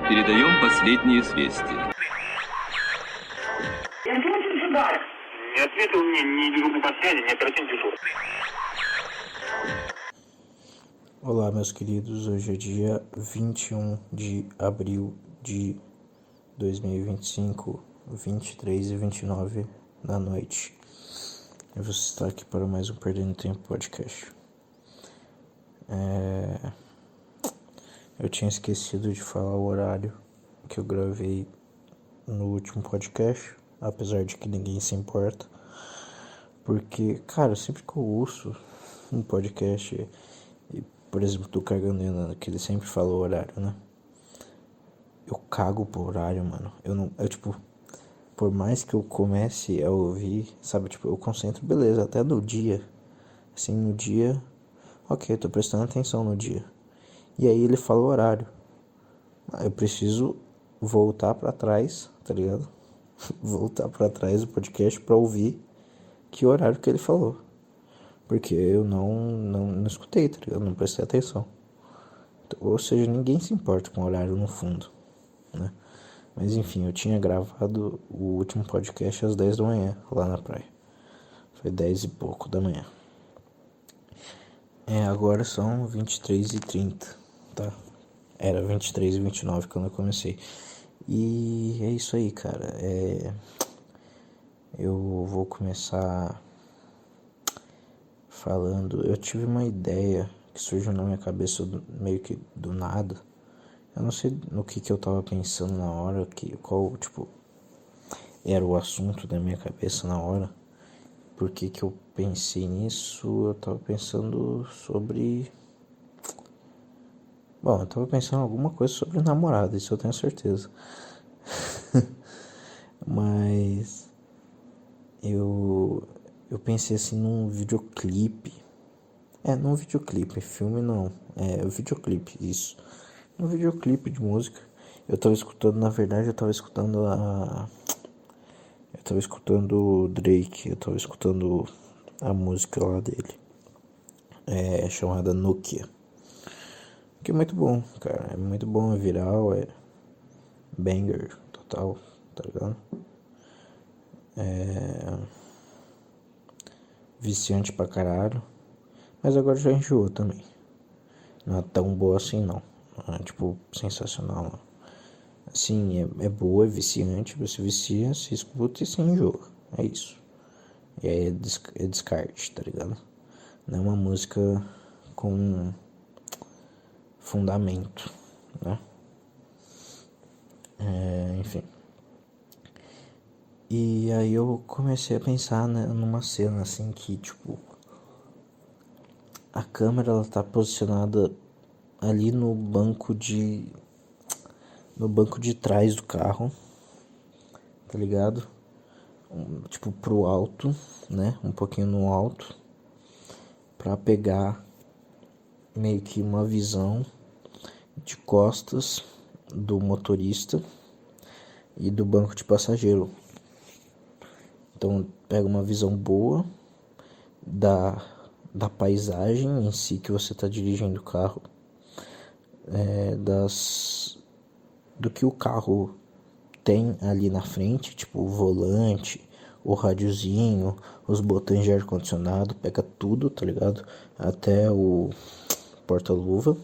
Передаем последние известия. Не ответил мне ни дежурный по связи, ни оперативный дежурный. Olá, meus queridos. Hoje é dia 21 de abril de 2025, 23h29 da noite. Eu vou estar aqui para mais um Perdendo Tempo podcast. Eu tinha esquecido de falar o horário que eu gravei no último podcast, apesar de que ninguém se importa. Porque, cara, sempre que eu ouço um podcast, por exemplo, do Carganena, que ele sempre fala o horário, né? Eu cago pro horário, mano. Por mais que eu comece a ouvir, sabe, eu concentro, beleza, até no dia. Assim, no dia, ok, tô prestando atenção no dia. E aí ele fala o horário. Eu preciso voltar pra trás, tá ligado? Voltar pra trás do podcast pra ouvir que horário que ele falou. Porque eu não escutei, tá ligado? Não prestei atenção. Ou seja, ninguém se importa com o horário no fundo, né? Mas enfim, eu tinha gravado o último podcast às 10 da manhã, lá na praia. Foi 10 e pouco da manhã. Agora são 23h30, tá? Era 23h29 quando eu comecei. E é isso aí, cara. Eu vou começar falando. Eu tive uma ideia que surgiu na minha cabeça meio que do nada. Eu não sei no que eu tava pensando na hora, qual era o assunto da minha cabeça na hora. Por que eu pensei nisso? Eu tava pensando sobre... Bom, eu tava pensando alguma coisa sobre namorado, isso eu tenho certeza. Mas eu pensei assim num videoclipe. Num videoclipe, filme não. Videoclipe, isso. Um videoclipe de música. Eu tava escutando o Drake, eu tava escutando a música lá dele. Chamada Nokia. Que é muito bom, cara. É muito bom, é viral, é banger total, tá ligado? Viciante pra caralho. Mas agora já enjoou também. Não é tão boa assim não. Não é sensacional não. Assim, é boa, é viciante. Você vicia, se escuta e se enjoa. É isso. E aí é descarte, tá ligado? Não é uma música com fundamento, né? Enfim. E aí eu comecei a pensar, né, numa cena assim que, a câmera ela tá posicionada ali no banco de trás do carro, tá ligado? Pro alto, né? Um pouquinho no alto, pra pegar meio que uma visão de costas do motorista e do banco de passageiro. Então pega uma visão boa da paisagem em si que você está dirigindo o carro, do que o carro tem ali na frente, o volante, o rádiozinho, os botões de ar-condicionado, pega tudo, tá ligado? Até o porta-luva.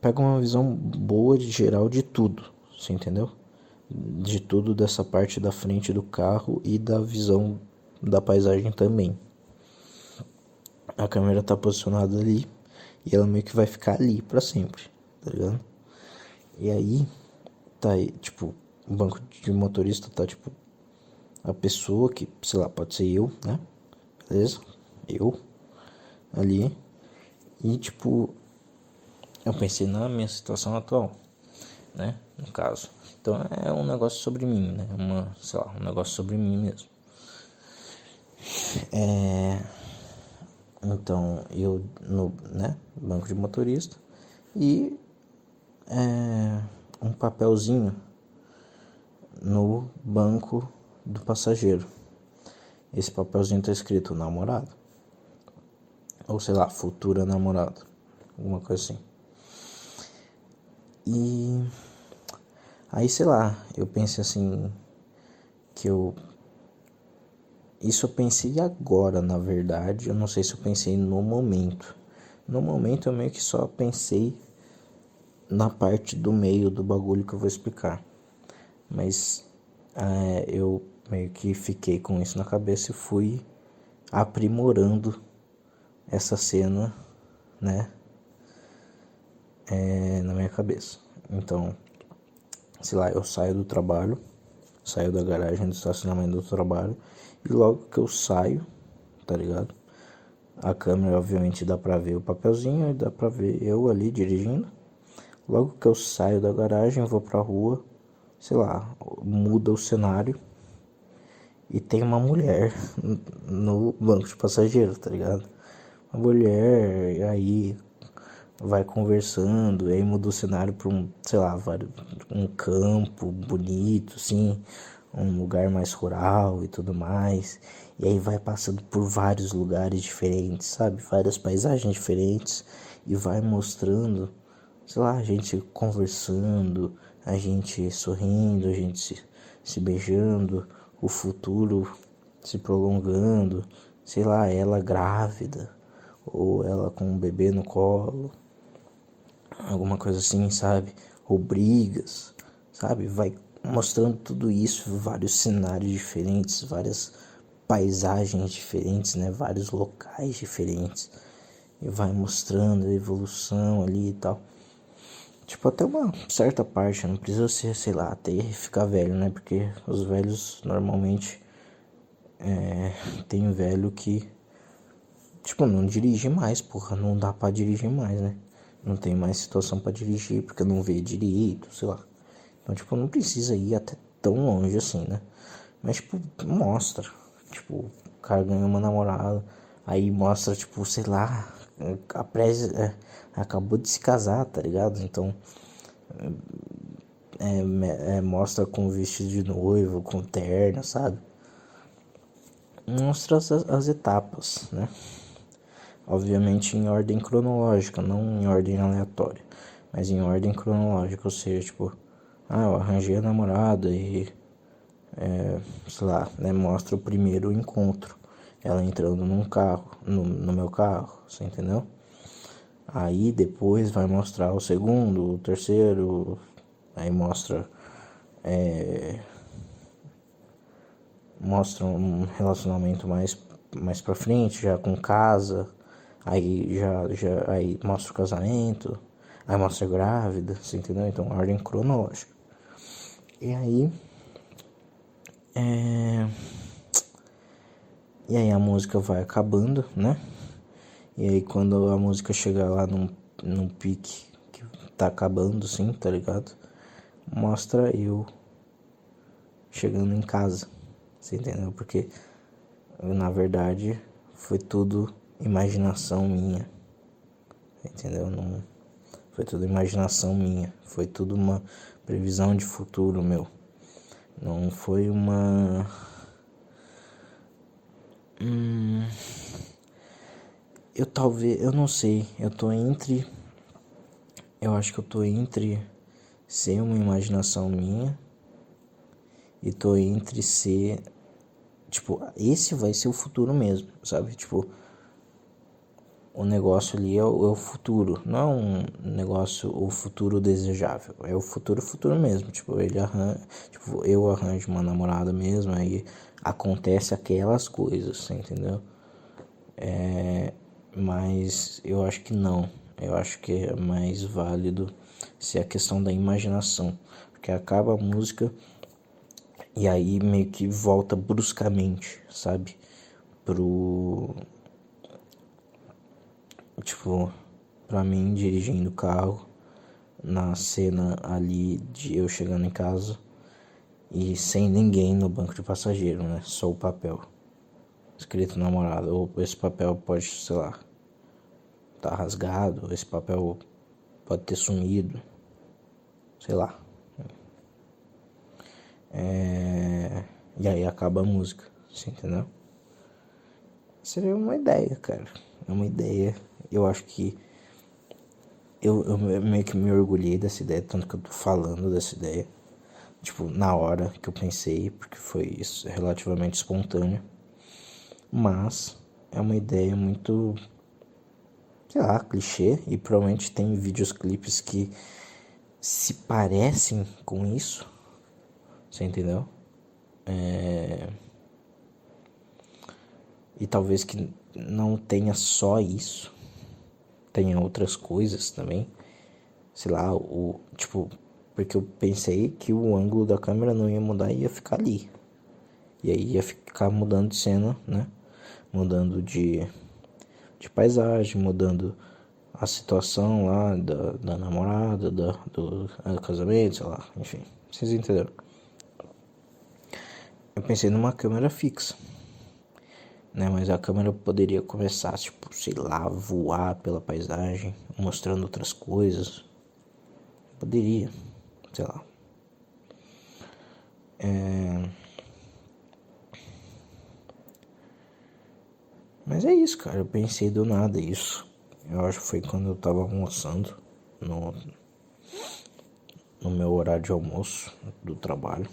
Pega uma visão boa de geral de tudo, você entendeu? De tudo dessa parte da frente do carro e da visão da paisagem também. A câmera tá posicionada ali e ela meio que vai ficar ali pra sempre, tá ligado? E aí, tá aí, o banco de motorista tá, a pessoa que, sei lá, pode ser eu, né? Beleza? Eu, ali. E, eu pensei na minha situação atual, né? No caso. Então, é um negócio sobre mim, né? Um negócio sobre mim mesmo. Então, eu no banco de motorista e um papelzinho no banco do passageiro. Esse papelzinho tá escrito namorado. Ou sei lá, futura namorada. Alguma coisa assim. E aí, sei lá, eu pensei assim, que eu... Isso eu pensei agora, na verdade, eu não sei se eu pensei no momento. No momento eu meio que só pensei na parte do meio do bagulho que eu vou explicar. Mas eu meio que fiquei com isso na cabeça e fui aprimorando essa cena, né, na minha cabeça. Então, sei lá, eu saio do trabalho, saio da garagem do estacionamento do trabalho, e logo que eu saio, tá ligado? A câmera obviamente dá pra ver o papelzinho e dá pra ver eu ali dirigindo. Logo que eu saio da garagem, vou pra rua, sei lá, muda o cenário e tem uma mulher no banco de passageiro, tá ligado? Uma mulher, e aí vai conversando, e aí muda o cenário pra um, sei lá, um campo bonito, assim, um lugar mais rural e tudo mais. E aí vai passando por vários lugares diferentes, sabe? Várias paisagens diferentes e vai mostrando, sei lá, a gente conversando, a gente sorrindo, a gente se beijando, o futuro se prolongando, sei lá, ela grávida ou ela com um bebê no colo, alguma coisa assim, sabe? Ou brigas, sabe? Vai mostrando tudo isso, vários cenários diferentes, várias paisagens diferentes, né? Vários locais diferentes. E vai mostrando a evolução ali e tal. Tipo, até uma certa parte, não precisa ser, sei lá, até ficar velho, né? Porque os velhos normalmente tem velho que, tipo, não dirige mais, porra, não dá pra dirigir mais, né? Não tem mais situação pra dirigir porque não vê direito, sei lá. Então, tipo, não precisa ir até tão longe assim, né? Mas, tipo, mostra. Tipo, o cara ganhou uma namorada, aí mostra, tipo, sei lá, acabou de se casar, tá ligado? Então, mostra com vestido de noivo, com terno, sabe? Mostra as etapas, né? Obviamente em ordem cronológica, não em ordem aleatória, mas em ordem cronológica, ou seja, tipo, eu arranjei a namorada e, sei lá, né, mostra o primeiro encontro, ela entrando num carro, no meu carro, você entendeu? Aí depois vai mostrar o segundo, o terceiro, aí mostra um relacionamento mais pra frente, já com casa, aí aí mostra o casamento, aí mostra a grávida, você entendeu? Então, ordem cronológica. E aí, e aí a música vai acabando, né? E aí quando a música chegar lá num pique que tá acabando, sim, tá ligado? Mostra eu chegando em casa, você entendeu? Porque na verdade foi tudo imaginação minha, entendeu? Não foi tudo imaginação minha, foi tudo uma previsão de futuro meu. Não foi uma eu não sei, eu acho que eu tô entre ser uma imaginação minha e tô entre ser, tipo, esse vai ser o futuro mesmo, sabe? Tipo, o negócio ali é o futuro, não é um negócio, o futuro desejável, é o futuro mesmo. Tipo, eu arranjo uma namorada mesmo, aí acontece aquelas coisas, entendeu? Mas eu acho que não, eu acho que é mais válido ser a questão da imaginação, porque acaba a música e aí meio que volta bruscamente, sabe? Tipo, pra mim dirigindo o carro, na cena ali de eu chegando em casa e sem ninguém no banco de passageiro, né? Só o papel escrito namorado. Ou esse papel pode, sei lá, tá rasgado, esse papel pode ter sumido, sei lá. E aí acaba a música, você entendeu? Seria uma ideia, cara. É uma ideia. Eu acho que eu meio que me orgulhei dessa ideia, tanto que eu tô falando dessa ideia. Tipo, na hora que eu pensei, porque foi relativamente espontâneo. Mas é uma ideia muito, sei lá, clichê. E provavelmente tem clipes que se parecem com isso. Você entendeu? E talvez que não tenha só isso. Tenha outras coisas também. Sei lá, tipo, porque eu pensei que o ângulo da câmera não ia mudar e ia ficar ali. E aí ia ficar mudando de cena, né? Mudando de paisagem, mudando a situação lá da namorada, do casamento, sei lá, enfim. Vocês entenderam? Eu pensei numa câmera fixa, né? Mas a câmera poderia começar, tipo, sei lá, voar pela paisagem, mostrando outras coisas. Poderia, sei lá. Mas é isso, cara. Eu pensei do nada isso. Eu acho que foi quando eu tava almoçando no meu horário de almoço do trabalho.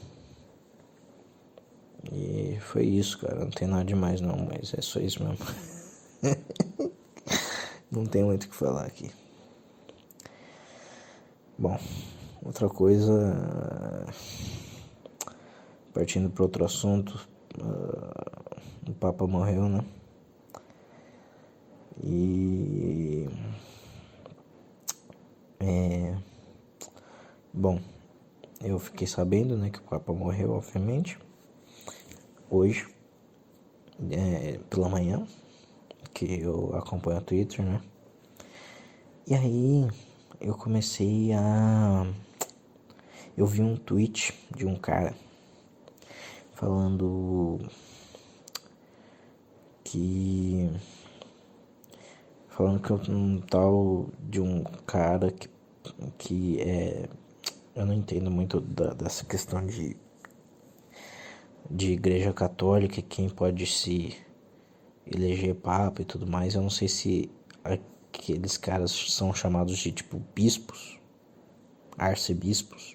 E foi isso, cara. Não tem nada demais não, mas é só isso mesmo. Não tem muito o que falar aqui. Bom, outra coisa, partindo para outro assunto, o Papa morreu, né? E bom, eu fiquei sabendo, né, que o Papa morreu, obviamente, hoje, pela manhã, que eu acompanho o Twitter, né? E aí eu comecei a... Eu vi um tweet de um cara falando que um tal de um cara que é... Eu não entendo muito dessa questão de igreja católica, quem pode se eleger papa e tudo mais. Eu não sei se aqueles caras são chamados de tipo bispos, arcebispos,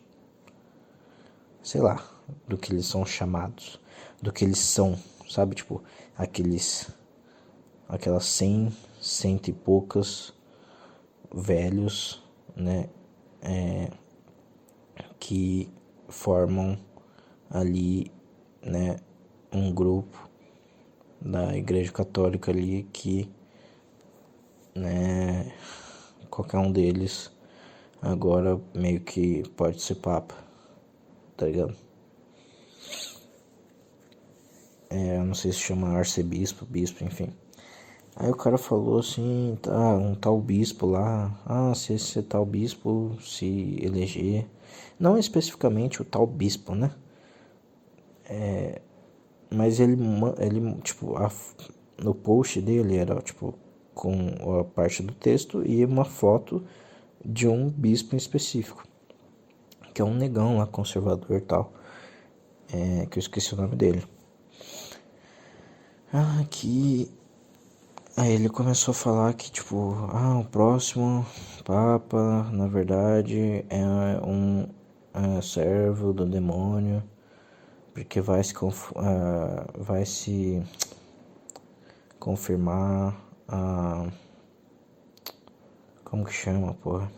sei lá do que eles são chamados, do que eles são, sabe, tipo aquelas 100 e poucas velhos, né, que formam ali, né, um grupo da Igreja Católica ali que, né, qualquer um deles agora meio que pode ser papa, tá ligado? Eu não sei se chama arcebispo, bispo, enfim. Aí o cara falou assim, tá, um tal bispo lá, se esse tal bispo se eleger, não especificamente o tal bispo, né? Mas ele tipo, no post dele era, tipo, com a parte do texto e uma foto de um bispo em específico, que é um negão lá, conservador e tal, que eu esqueci o nome dele. Aí ele começou a falar que, tipo, o próximo papa, na verdade, é um servo do demônio, porque vai se confirmar como que chama, porra?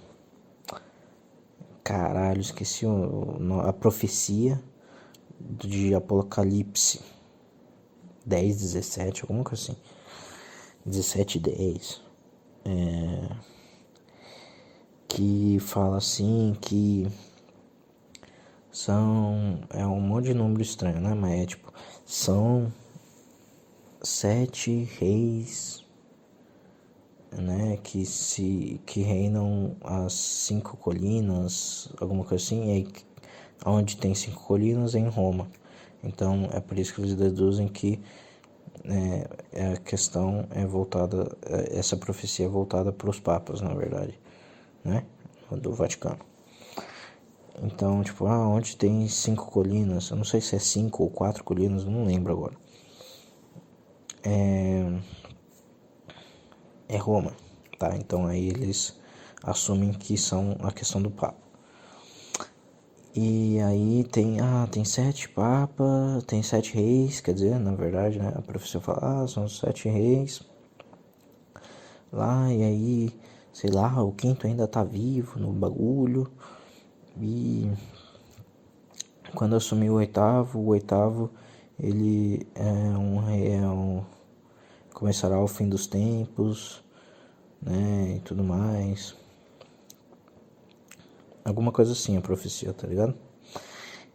Caralho, esqueci a profecia de Apocalipse 10, 17, alguma coisa assim. 17, 10. Que fala assim que é um monte de número estranho, né? Mas é tipo, são 7 reis, né? Que reinam as 5 colinas, alguma coisa assim. E aí, onde tem 5 colinas é em Roma. Então é por isso que eles deduzem que a questão é voltada, essa profecia é voltada para os papas, na verdade, né? Do Vaticano. Então, tipo, onde tem 5 colinas, eu não sei se é 5 ou 4 colinas, eu não lembro agora. É Roma, tá? Então aí eles assumem que são a questão do Papa. E aí tem 7 papas, tem 7 reis, quer dizer, na verdade, né, a profecia fala, são 7 reis lá, e aí, sei lá, o quinto ainda tá vivo no bagulho, e quando assumiu o oitavo, ele começará o fim dos tempos, né, e tudo mais. Alguma coisa assim a profecia, tá ligado?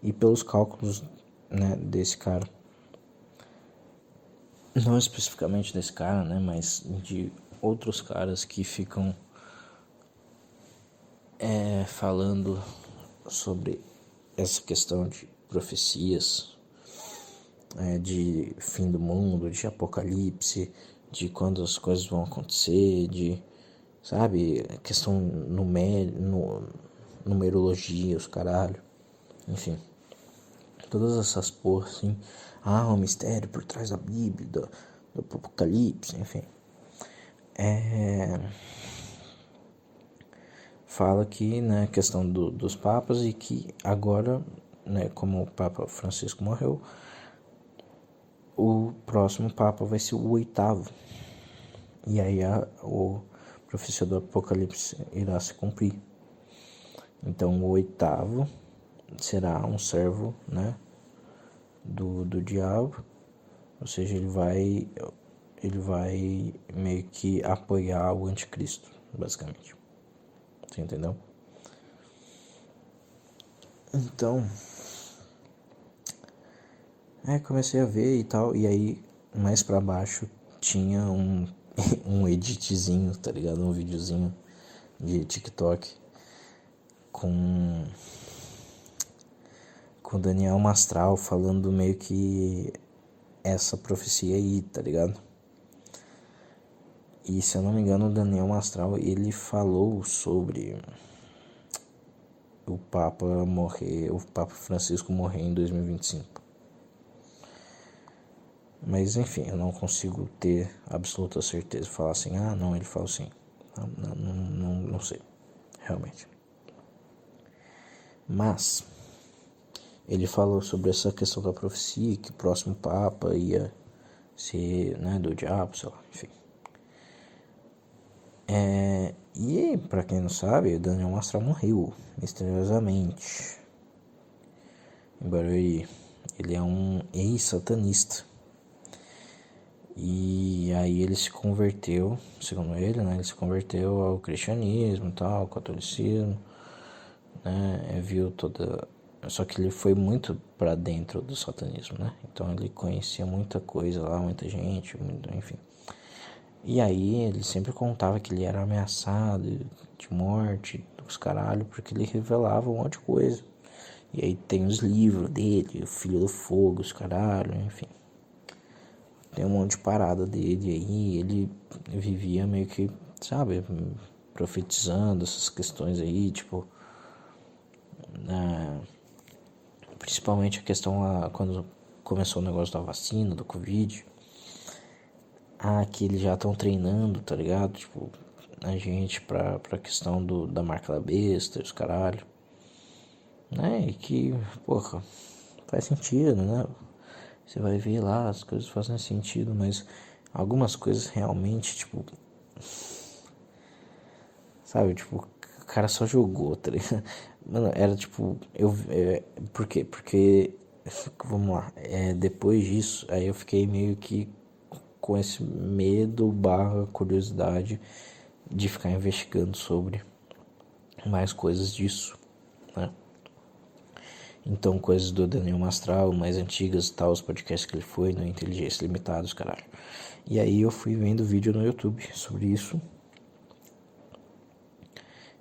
E pelos cálculos, né, desse cara, não especificamente desse cara, né, mas de outros caras que ficam falando sobre essa questão de profecias, de fim do mundo, de apocalipse, de quando as coisas vão acontecer, de, sabe, questão numerologia, os caralho, enfim, todas essas porra assim, o mistério por trás da Bíblia, do apocalipse, enfim, fala que, né, questão dos papas, e que agora, né, como o Papa Francisco morreu, o próximo papa vai ser o 8º, e aí o profecia do apocalipse irá se cumprir. Então o 8º será um servo, né, do diabo, ou seja, ele vai meio que apoiar o anticristo, basicamente. Você entendeu? Então, comecei a ver e tal, e aí mais pra baixo tinha um editzinho, tá ligado? Um videozinho de TikTok com Daniel Mastral falando meio que essa profecia aí, tá ligado? E se eu não me engano, o Daniel Mastral, ele falou sobre o Papa Francisco morrer em 2025. Mas enfim, eu não consigo ter absoluta certeza, falar assim, não, ele falou assim. Não sei, realmente. Mas ele falou sobre essa questão da profecia, que o próximo Papa ia ser, né, do diabo, sei lá, enfim. E pra quem não sabe, o Daniel Mastral morreu misteriosamente. Embora ele é um ex-satanista. E aí ele se converteu, segundo ele, né? Ele se converteu ao cristianismo e tal, ao catolicismo, né? Viu toda... Só que ele foi muito pra dentro do satanismo, né? Então ele conhecia muita coisa lá, muita gente, enfim. E aí ele sempre contava que ele era ameaçado de morte, dos caralho, porque ele revelava um monte de coisa. E aí tem os livros dele, o Filho do Fogo, os caralho, enfim. Tem um monte de parada dele aí, ele vivia meio que, sabe, profetizando essas questões aí, tipo, principalmente a questão lá, quando começou o negócio da vacina, do Covid, que eles já estão treinando, tá ligado, tipo, a gente pra questão da marca da besta, os caralho, né, e que, porra, faz sentido, né? Você vai ver lá, as coisas fazem sentido, mas algumas coisas realmente, tipo, sabe, tipo, o cara só jogou, tá ligado? Mano, era tipo, por quê? Porque, vamos lá, depois disso, aí eu fiquei meio que com esse medo / curiosidade de ficar investigando sobre mais coisas disso, né? Então, coisas do Daniel Mastral, mais antigas e tal, os podcasts que ele foi, no Inteligência Limitada, os caralho. E aí eu fui vendo vídeo no YouTube sobre isso.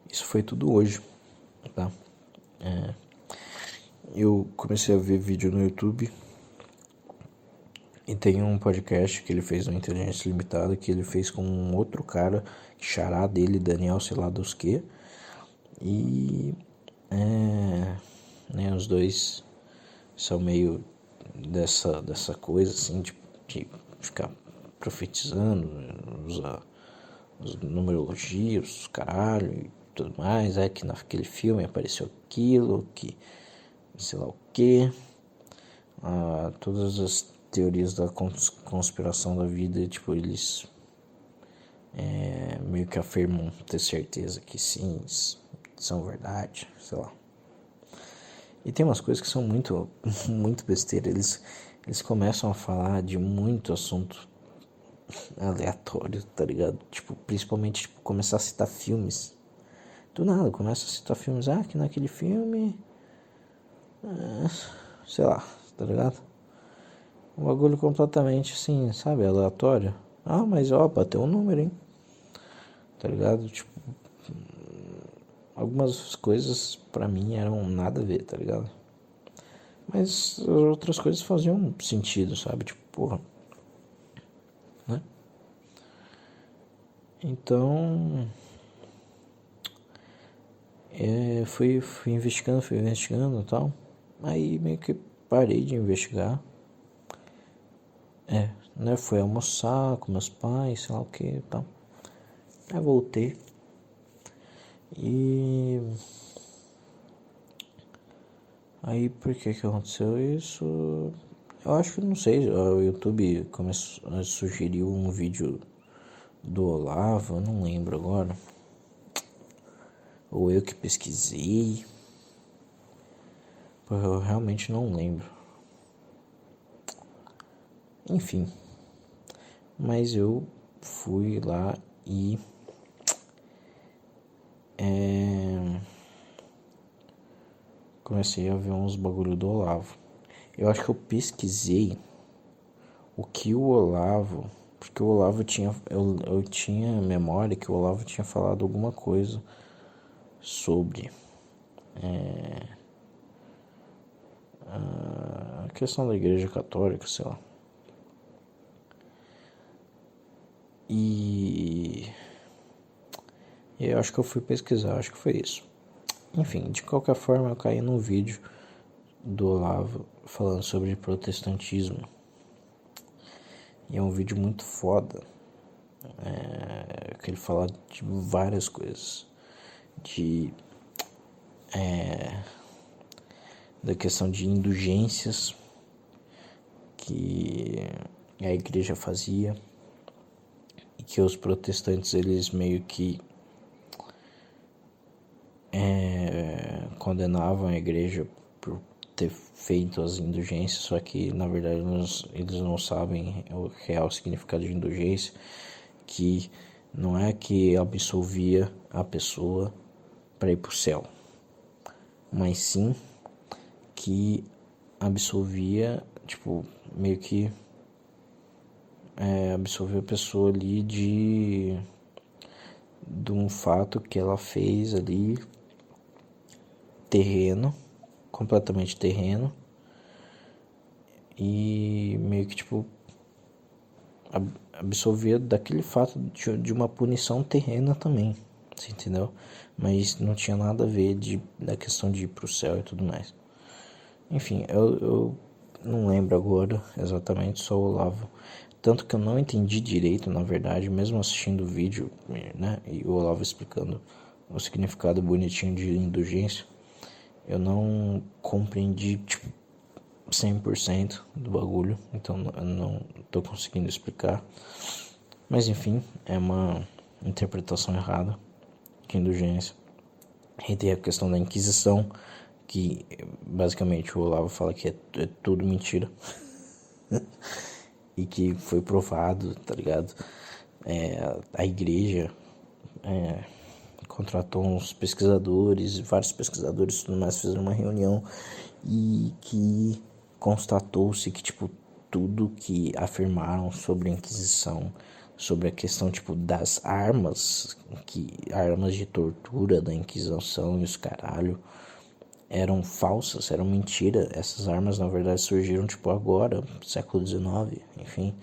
Isso foi tudo hoje, tá? Eu comecei a ver vídeo no YouTube. E tem um podcast que ele fez no Inteligência Limitada, que ele fez com um outro cara, xará dele, Daniel, sei lá dos que. E... né, os dois são meio dessa coisa assim de ficar profetizando, usar as numerologias, caralho, tudo mais, que naquele filme apareceu aquilo, que sei lá o que, todas as teorias da conspiração da vida, tipo, eles meio que afirmam ter certeza que sim, são verdade, sei lá. E tem umas coisas que são muito, muito besteira. Eles começam a falar de muito assunto aleatório, tá ligado? Tipo, principalmente, tipo, começar a citar filmes. Do nada, começa a citar filmes. Que naquele filme... sei lá, tá ligado? Um bagulho completamente, assim, sabe, aleatório. Mas bateu um número, hein? Tá ligado? Tipo... algumas coisas pra mim eram nada a ver, tá ligado? Mas as outras coisas faziam sentido, sabe? Tipo, porra. Né? Então... fui investigando e tal. Aí meio que parei de investigar. Né? Fui almoçar com meus pais, sei lá o que e tal. Aí voltei. E... aí por que aconteceu isso? Eu acho que não sei. O YouTube sugeriu um vídeo do Olavo, eu não lembro agora. Ou eu que pesquisei. Porque eu realmente não lembro. Enfim. Mas eu fui lá e... comecei a ver uns bagulho do Olavo. Eu acho que eu pesquisei o que o Olavo... porque o Olavo tinha... eu tinha memória que o Olavo tinha falado alguma coisa sobre... a questão da igreja católica, sei lá. E eu acho que eu fui pesquisar, acho que foi isso. Enfim, de qualquer forma eu caí num vídeo do Olavo falando sobre protestantismo. E é um vídeo muito foda. Que ele fala de várias coisas. Da questão de indulgências que a igreja fazia. E que os protestantes, eles meio que condenavam a igreja por ter feito as indulgências, só que na verdade eles não sabem o real significado de indulgência, que não é que absolvia a pessoa para ir para o céu, mas sim que absolvia, tipo, meio que absolveu a pessoa ali de um fato que ela fez ali completamente terreno, e meio que tipo absolvia daquele fato de uma punição terrena também, você entendeu? Mas não tinha nada a ver da questão de ir pro céu e tudo mais. Enfim, eu não lembro agora exatamente, só o Olavo. Tanto que eu não entendi direito, na verdade, mesmo assistindo o vídeo, né, e o Olavo explicando o significado bonitinho de indulgência, eu não compreendi, tipo, 100% do bagulho, então eu não tô conseguindo explicar. Mas enfim, é uma interpretação errada de indulgência. E tem a questão da Inquisição, que basicamente o Olavo fala que é tudo mentira. E que foi provado, tá ligado? A igreja contratou uns pesquisadores, vários pesquisadores e tudo mais, fizeram uma reunião e que constatou-se que, tipo, tudo que afirmaram sobre a Inquisição, sobre a questão, tipo, das armas de tortura da Inquisição e os caralho, eram falsas, eram mentira. Essas armas, na verdade, surgiram, tipo, agora, século XIX, enfim,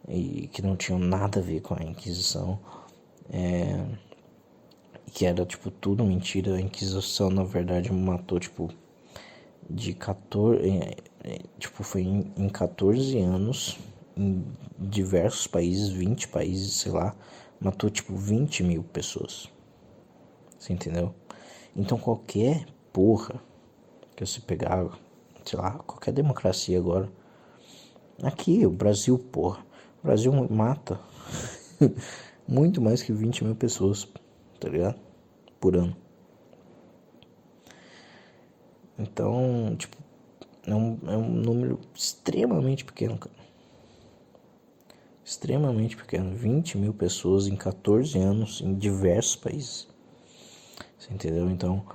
e que não tinham nada a ver com a Inquisição, que era, tipo, tudo mentira. A Inquisição, na verdade, matou, tipo, de 14... tipo, foi em 14 anos, em diversos países, 20 países, sei lá, matou, tipo, 20 mil pessoas. Você entendeu? Então qualquer porra que você pegar, sei lá, qualquer democracia agora. Aqui, o Brasil, porra. O Brasil mata muito mais que 20 mil pessoas, tá ligado? Por ano. Então, tipo, é um número extremamente pequeno, cara. Extremamente pequeno. 20 mil pessoas em 14 anos em diversos países. Você entendeu? Então,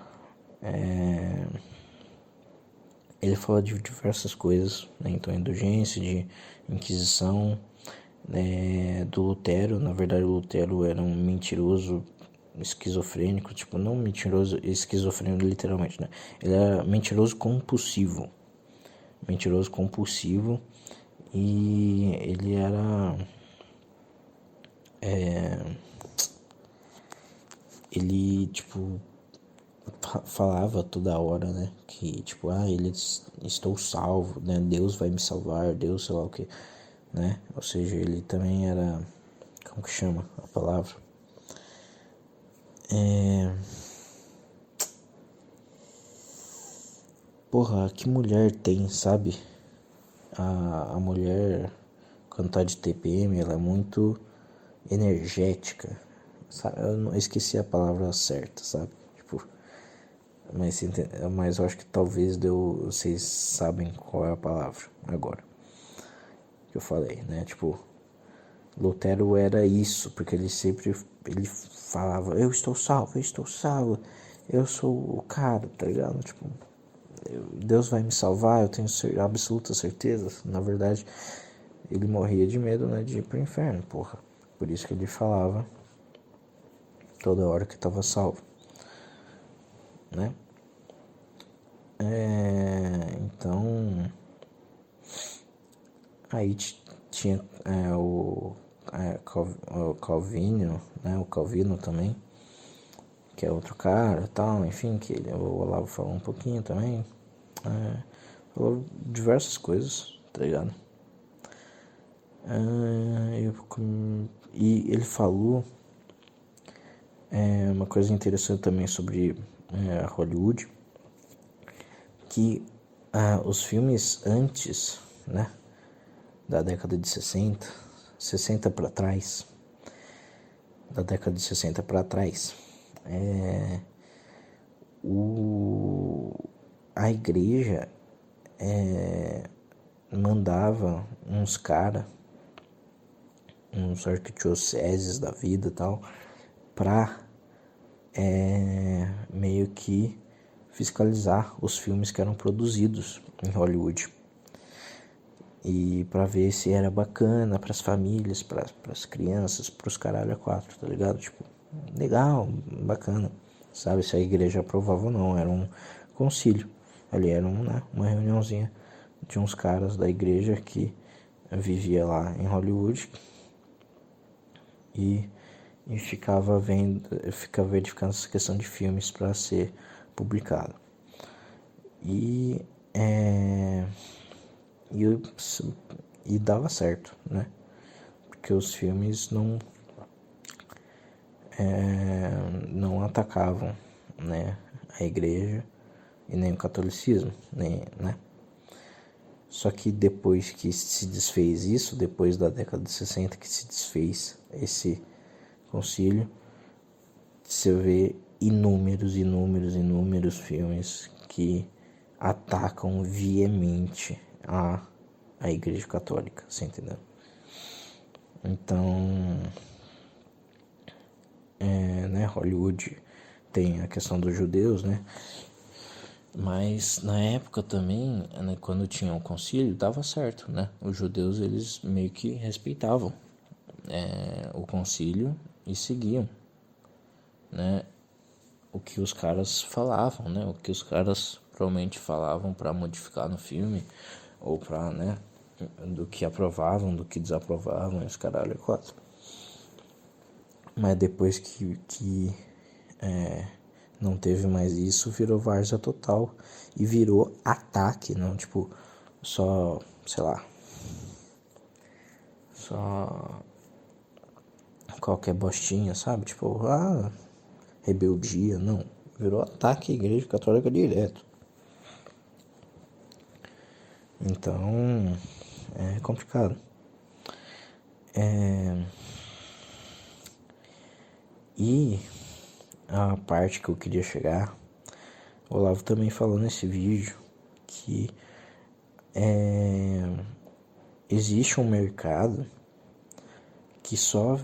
ele fala de diversas coisas, né? Então, indulgência, de Inquisição, né? Do Lutero. Na verdade, o Lutero era um mentiroso esquizofrênico, tipo, não mentiroso esquizofrênico literalmente, né? Ele era mentiroso compulsivo. Mentiroso compulsivo. E ele era... ele, tipo, falava toda hora, né? Que, tipo, estou salvo, né? Deus vai me salvar, Deus sei lá o que, né? Ou seja, ele também era... Como que chama a palavra? Porra, que mulher tem, sabe? A mulher, quando tá de TPM, ela é muito energética. Sabe? Eu esqueci a palavra certa, sabe? Tipo, mas eu acho que talvez vocês sabem qual é a palavra agora que eu falei, né? Tipo, Lutero era isso, porque ele falava, eu estou salvo, eu sou o cara, tá ligado? Tipo, Deus vai me salvar, eu tenho absoluta certeza. Na verdade, ele morria de medo, né, de ir pro inferno, porra. Por isso que ele falava toda hora que estava salvo, né? Então, aí tinha o Calvino, né? O Calvino também, que é outro cara, tal, enfim, que o Olavo falou um pouquinho também, falou diversas coisas, tá ligado? E ele falou uma coisa interessante também sobre Hollywood, que os filmes antes, né, da década de 60 para trás, da década de 60 para trás, a igreja mandava uns caras, uns arquidioceses da vida e tal, pra meio que fiscalizar os filmes que eram produzidos em Hollywood e para ver se era bacana para as famílias, para as crianças, para os caralho a quatro, tá ligado? Tipo, legal, bacana, sabe? Se a igreja aprovava ou não, era um concílio, ali era uma reuniãozinha de uns caras da igreja que vivia lá em Hollywood e ficava verificando essa questão de filmes para ser publicado. E dava certo, né? Porque os filmes não atacavam, né, a igreja e nem o catolicismo, né? Só que depois que se desfez isso, depois da década de 60 que se desfez esse concílio, você vê inúmeros filmes que atacam veemente a igreja católica, você entendeu? Então, né, Hollywood tem a questão dos judeus, né? Mas na época também, né, quando tinha o concílio, dava certo, né? Os judeus, eles meio que respeitavam o concílio e seguiam, né, o que os caras falavam, né? O que os caras provavelmente falavam para modificar no filme, ou para, né, do que aprovavam, do que desaprovavam, os caralho quatro. Mas depois que não teve mais isso, virou várzea total e virou ataque, não, tipo, só, sei lá, só qualquer bostinha, sabe? Tipo, rebeldia, não. Virou ataque à Igreja Católica direto. Então, é complicado. E a parte que eu queria chegar, o Olavo também falou nesse vídeo que existe um mercado que só,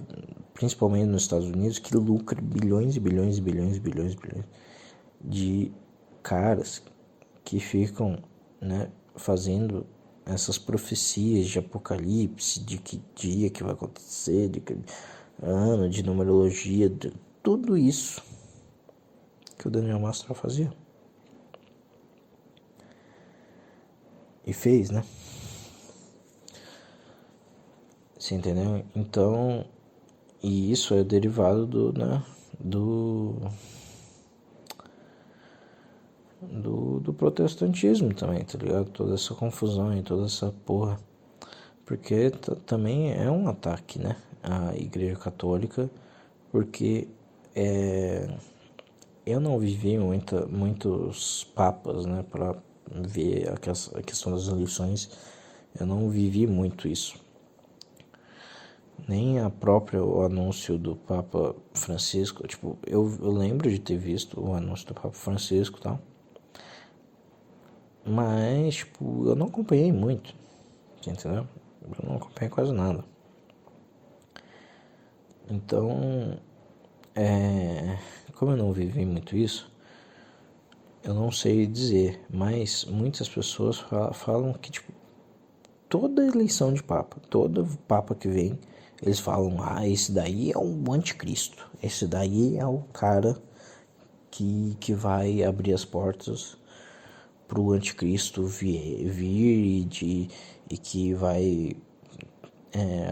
principalmente nos Estados Unidos, que lucra bilhões e bilhões e bilhões e bilhões e bilhões de caras que ficam, né, fazendo essas profecias de apocalipse, de que dia que vai acontecer, de que ano, de numerologia, de tudo isso que o Daniel Mastral fazia. E fez, né? Você entendeu? Então, e isso é derivado do protestantismo também, tá ligado? Toda essa confusão e toda essa porra. Porque também é um ataque, né? À Igreja Católica, porque eu não vivi muitos papas, né? Pra ver a questão das eleições, eu não vivi muito isso. Nem o anúncio do Papa Francisco, tipo, eu lembro de ter visto o anúncio do Papa Francisco e tal, mas, tipo, eu não acompanhei muito, entendeu? Eu não acompanhei quase nada. Então, como eu não vivi muito isso, eu não sei dizer, mas muitas pessoas falam que, tipo, toda eleição de Papa, todo Papa que vem, eles falam, esse daí é um anticristo, esse daí é o cara que vai abrir as portas pro anticristo vir e que vai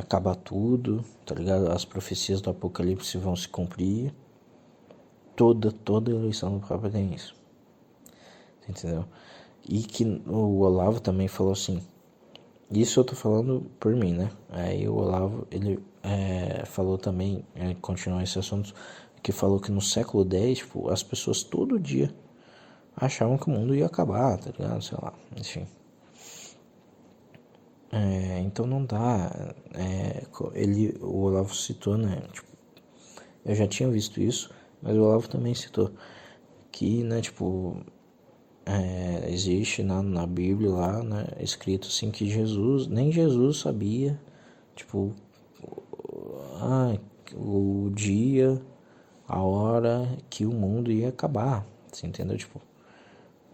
acabar tudo, tá ligado? As profecias do Apocalipse vão se cumprir. Toda eleição do Papa tem isso, entendeu? E que o Olavo também falou assim, isso eu tô falando por mim, né? Aí o Olavo, ele falou também, continuou esse assunto, que falou que no século X, tipo, as pessoas todo dia achavam que o mundo ia acabar, tá ligado? Sei lá, enfim. Então não dá. O Olavo citou, né? Tipo, eu já tinha visto isso, mas o Olavo também citou que, né, tipo, existe na Bíblia lá, né, escrito assim que nem Jesus sabia, tipo, o dia, a hora que o mundo ia acabar, você entendeu? Tipo,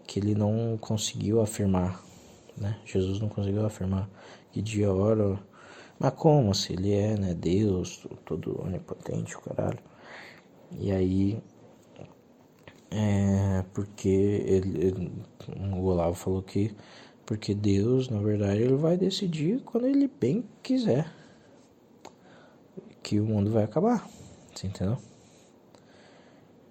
que ele não conseguiu afirmar, né? Jesus não conseguiu afirmar que dia, hora, mas como se ele é, né, Deus, todo onipotente, o caralho. E aí, porque o Olavo falou que porque Deus, na verdade, ele vai decidir quando ele bem quiser que o mundo vai acabar, você entendeu?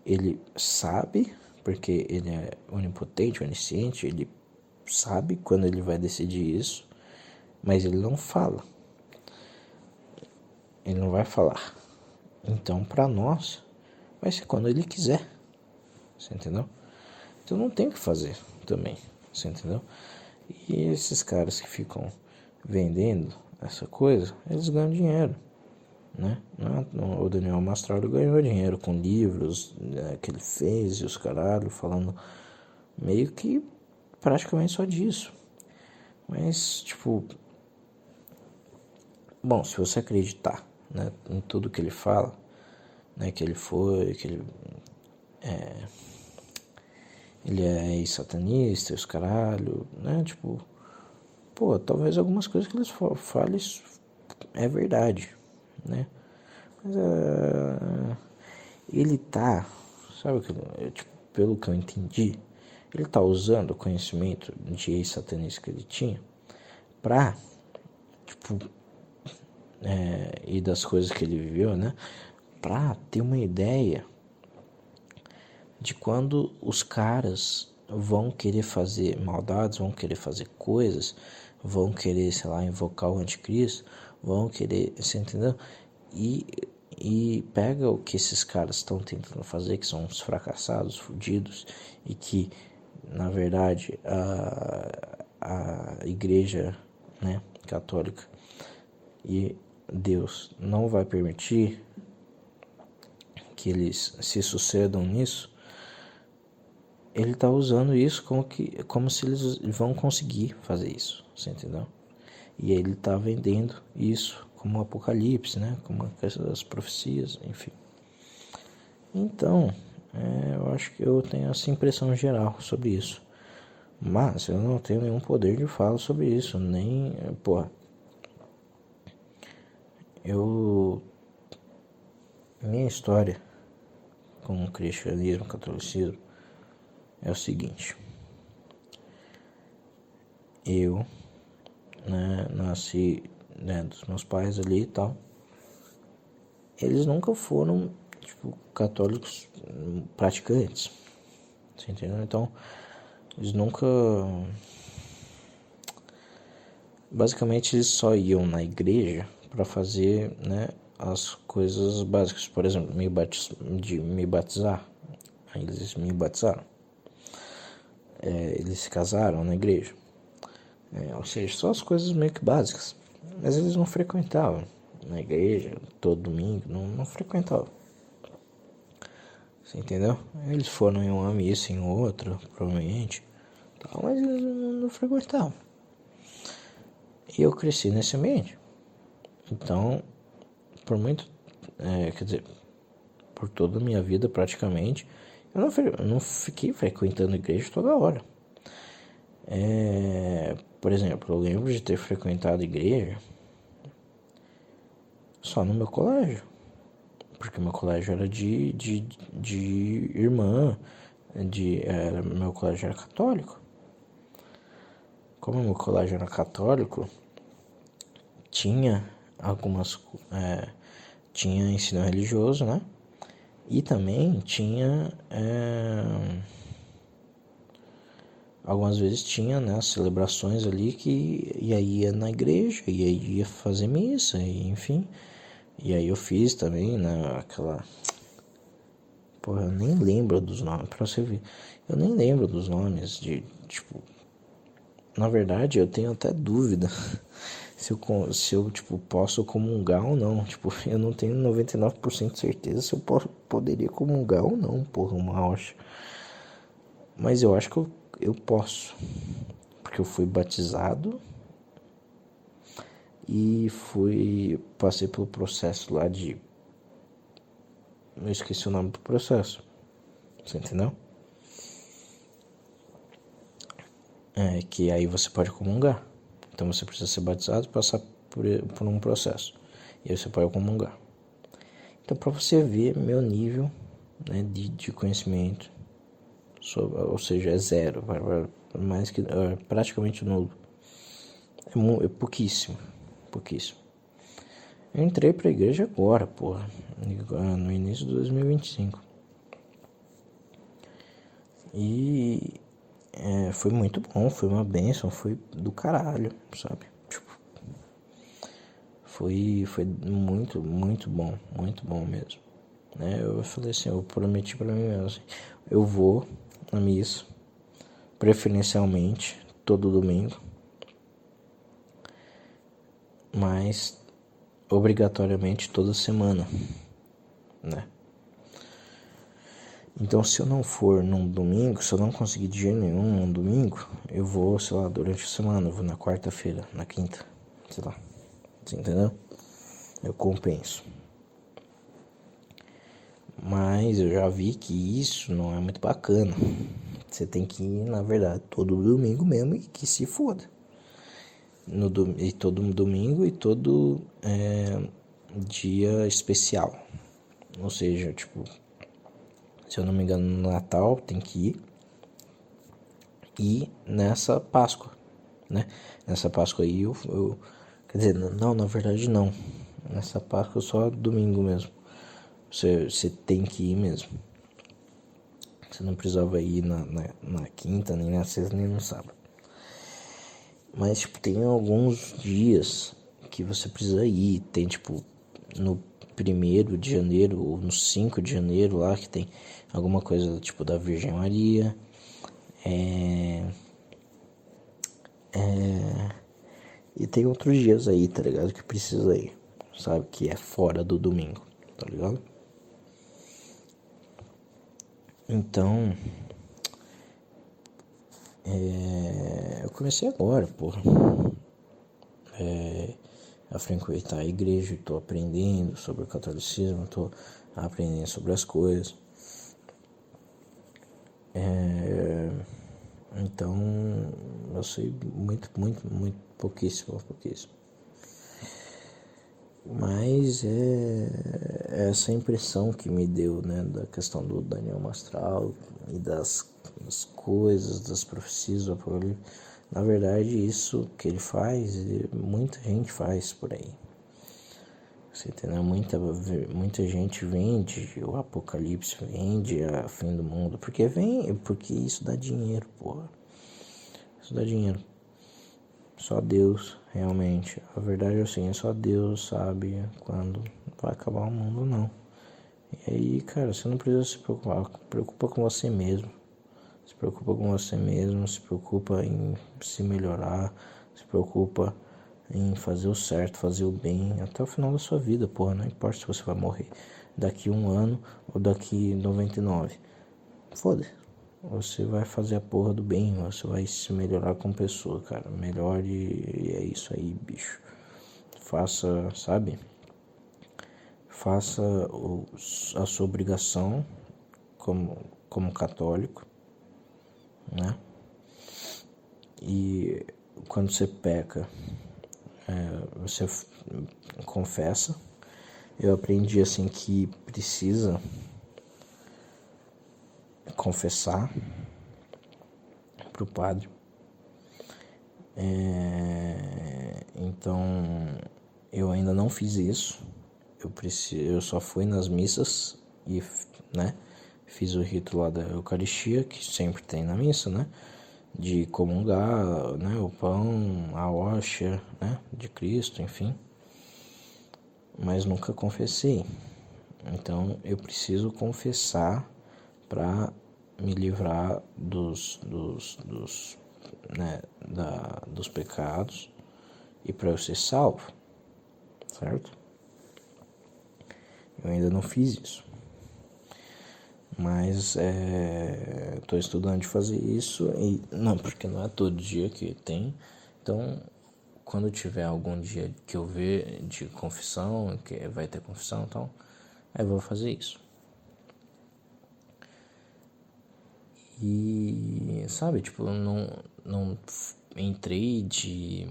Ele sabe, porque ele é onipotente, onisciente, ele sabe quando ele vai decidir isso, mas ele não fala. Ele não vai falar. Então, para nós, vai ser quando ele quiser, você entendeu? Então não tem o que fazer também, você entendeu? E esses caras que ficam vendendo essa coisa, eles ganham dinheiro, né? O Daniel Mastral ganhou dinheiro com livros, né, que ele fez e os caralho, falando meio que praticamente só disso. Mas, tipo, bom, se você acreditar, né, em tudo que ele fala, né, que ele é satanista, os caralho, né, tipo, pô, talvez algumas coisas que eles falem é verdade, né, mas ele tá, sabe, tipo, pelo que eu entendi, ele tá usando o conhecimento de ex-satanista que ele tinha pra, tipo, e das coisas que ele viveu, né, pra ter uma ideia de quando os caras vão querer fazer maldades, vão querer fazer coisas, vão querer, sei lá, invocar o anticristo, vão querer, você entendeu? E e pega o que esses caras estão tentando fazer, que são uns fracassados, fudidos, e que, na verdade, a igreja, né, católica e Deus não vai permitir que eles se sucedam nisso. Ele tá usando isso como se eles vão conseguir fazer isso, você entendeu? E ele tá vendendo isso como apocalipse, né? Como essas profecias, enfim. Então, eu acho que eu tenho essa impressão geral sobre isso. Mas eu não tenho nenhum poder de fala sobre isso, nem, minha história com o cristianismo, catolicismo, é o seguinte. Eu, né, nasci, né, dos meus pais ali e tal. Eles nunca foram, tipo, católicos praticantes. Você entendeu? Então, eles nunca... Basicamente, eles só iam na igreja para fazer, né, as coisas básicas. Por exemplo, me batizar. Aí eles me batizaram. Eles se casaram na igreja. Ou seja, só as coisas meio que básicas. Mas eles não frequentavam na igreja todo domingo, não frequentavam. Você entendeu? Eles foram em uma missa, em outra, provavelmente, mas eles não frequentavam. E eu cresci nesse ambiente. Então, por toda a minha vida praticamente, eu não fiquei frequentando a igreja toda hora. Por exemplo, eu lembro de ter frequentado a igreja só no meu colégio. Porque meu colégio era de irmã, meu colégio era católico. Como meu colégio era católico, tinha tinha ensino religioso, né? E também tinha, algumas vezes tinha, né, celebrações ali e aí ia na igreja, e aí ia fazer missa, e, enfim. E aí eu fiz também, né, aquela... Porra, eu nem lembro dos nomes, pra você ver. Eu nem lembro dos nomes tipo... Na verdade, eu tenho até dúvida se eu tipo, posso comungar ou não. Tipo, eu não tenho 99% de certeza se eu poderia comungar ou não, porra, uma rocha. Mas eu acho que eu posso. Porque eu fui batizado e passei pelo processo lá de... Eu esqueci o nome do processo. Você entendeu? Que aí você pode comungar. Então você precisa ser batizado e passar por um processo. E aí você pode comungar. Então, para você ver meu nível, né, de conhecimento, ou seja, é zero, mais que praticamente nulo. É pouquíssimo. Eu entrei pra igreja agora, porra, no início de 2025. E foi muito bom, foi uma bênção, foi do caralho, sabe? Tipo, foi muito, muito bom mesmo. Eu falei assim, eu prometi pra mim mesmo, assim, eu vou na missa, preferencialmente todo domingo, mas obrigatoriamente toda semana, né? Então, se eu não for num domingo, se eu não conseguir de jeito nenhum num domingo, eu vou, sei lá, durante a semana, eu vou na quarta-feira, na quinta, sei lá, você entendeu? Eu compenso. Mas eu já vi que isso não é muito bacana. Você tem que ir, na verdade, todo domingo mesmo e que se foda. E todo domingo e todo dia especial. Ou seja, tipo, se eu não me engano, no Natal tem que ir. E nessa Páscoa, né? Nessa Páscoa aí quer dizer, não, na verdade não. Nessa Páscoa só domingo mesmo. Você tem que ir mesmo. Você não precisava ir na quinta, nem na sexta, nem no sábado. Mas, tipo, tem alguns dias que você precisa ir. Tem, tipo, no 1º de janeiro ou no 5 de janeiro lá, que tem alguma coisa tipo da Virgem Maria. E tem outros dias aí, tá ligado? Que precisa ir, sabe? Que é fora do domingo, tá ligado? Então, eu comecei agora, porra, a frequentar a igreja, tô aprendendo sobre o catolicismo, tô aprendendo sobre as coisas. Então, eu sei muito pouquíssimo. Mas é essa impressão que me deu, né, da questão do Daniel Mastral e das coisas, das profecias do Apocalipse. Na verdade, isso que ele faz, muita gente faz por aí. Você entendeu? Muita gente vende o Apocalipse, vende a fim do mundo, porque isso dá dinheiro, porra. Isso dá dinheiro. Só Deus, realmente. A verdade é assim, só Deus sabe quando vai acabar o mundo, não. E aí, cara, você não precisa se preocupar. Preocupa com você mesmo. Se preocupa com você mesmo, se preocupa em se melhorar, se preocupa em fazer o certo, fazer o bem até o final da sua vida, porra. Não importa se você vai morrer daqui 1 ano ou daqui 99. Foda-se. Você vai fazer a porra do bem, você vai se melhorar como pessoa, cara. Melhore e é isso aí, bicho. Faça, sabe? Faça a sua obrigação como católico, né? E quando você peca, você confessa. Eu aprendi assim que precisa confessar pro padre. Então eu ainda não fiz isso. Eu só fui nas missas e, né, fiz o rito lá da Eucaristia, que sempre tem na missa, né, de comungar, né, o pão, a hóstia, né, de Cristo, enfim. Mas nunca confessei. Então eu preciso confessar para me livrar dos pecados e para eu ser salvo, certo? Eu ainda não fiz isso, mas estou estudando de fazer isso e não, porque não é todo dia que tem. Então, quando tiver algum dia que eu ver de confissão, que vai ter confissão, então eu vou fazer isso. E, sabe, tipo, eu não entrei de...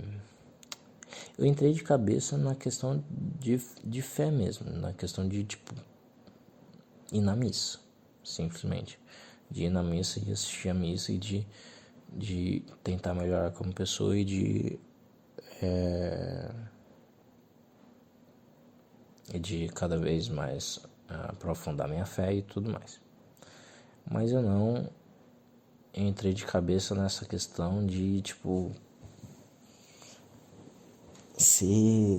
Eu entrei de cabeça na questão de fé mesmo, na questão de, tipo, ir na missa, simplesmente. De ir na missa e assistir a missa e de tentar melhorar como pessoa e de cada vez mais aprofundar minha fé e tudo mais. Mas eu não entrei de cabeça nessa questão de, tipo,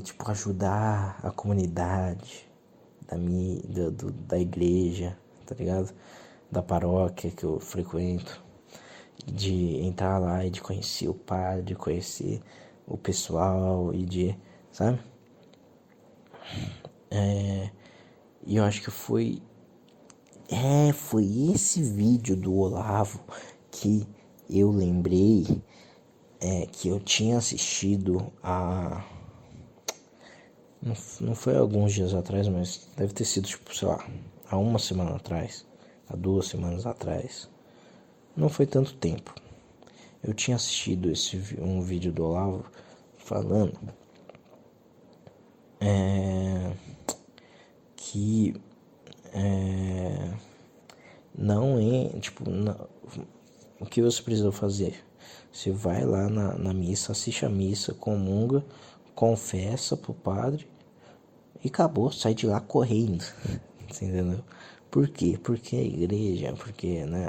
tipo, ajudar a comunidade da igreja, tá ligado? Da paróquia que eu frequento, de entrar lá e de conhecer o padre, de conhecer o pessoal e de, sabe? E eu acho que foi esse vídeo do Olavo que eu lembrei que eu tinha assistido não foi alguns dias atrás, mas deve ter sido, tipo, sei lá, há 1 semana atrás, há 2 semanas atrás. Não foi tanto tempo. Eu tinha assistido um vídeo do Olavo falando que não é, tipo, o que você precisa fazer? Você vai lá na missa, assiste a missa, comunga, confessa pro padre e acabou, sai de lá correndo. Você entendeu? Por quê? Porque a igreja, né,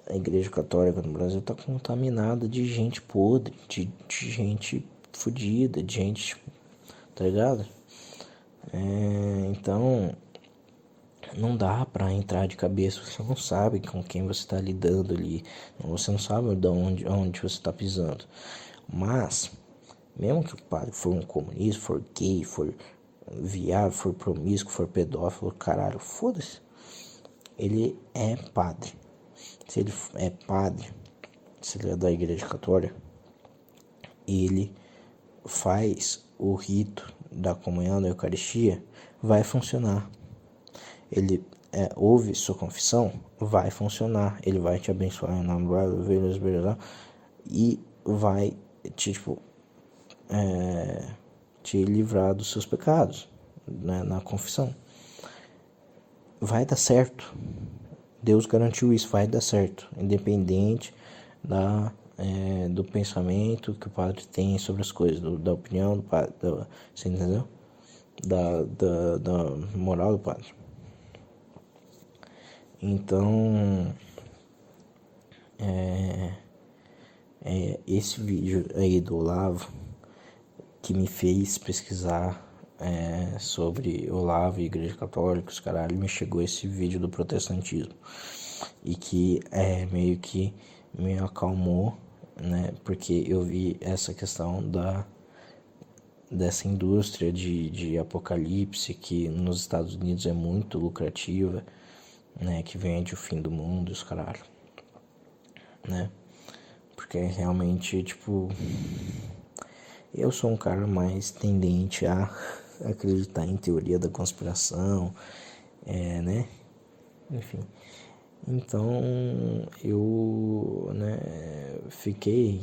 a igreja católica no Brasil tá contaminada de gente podre, de gente fodida, de gente, tá ligado? Então, não dá pra entrar de cabeça, você não sabe com quem você tá lidando ali, você não sabe onde você tá pisando. Mas, mesmo que o padre for um comunista, for gay, for viado, for promíscuo, for pedófilo, caralho, foda-se, ele é padre. Se ele é padre, se ele é da igreja católica, ele faz o rito da comunhão, da Eucaristia, vai funcionar. Ele ouve sua confissão, vai funcionar. Ele vai te abençoar em nome do Pai, e vai te livrar dos seus pecados, né, na confissão. Vai dar certo. Deus garantiu isso, vai dar certo, independente do pensamento que o padre tem sobre as coisas, da opinião do padre, você entendeu? Da moral do padre. Então, esse vídeo aí do Olavo que me fez pesquisar sobre Olavo e Igreja Católica, os caralho, me chegou esse vídeo do protestantismo e que meio que me acalmou, né, porque eu vi essa questão dessa indústria de apocalipse que nos Estados Unidos é muito lucrativa, né, que vende o fim do mundo, os caralho, né, porque realmente, tipo, eu sou um cara mais tendente a acreditar em teoria da conspiração, né, enfim. Então eu, né, fiquei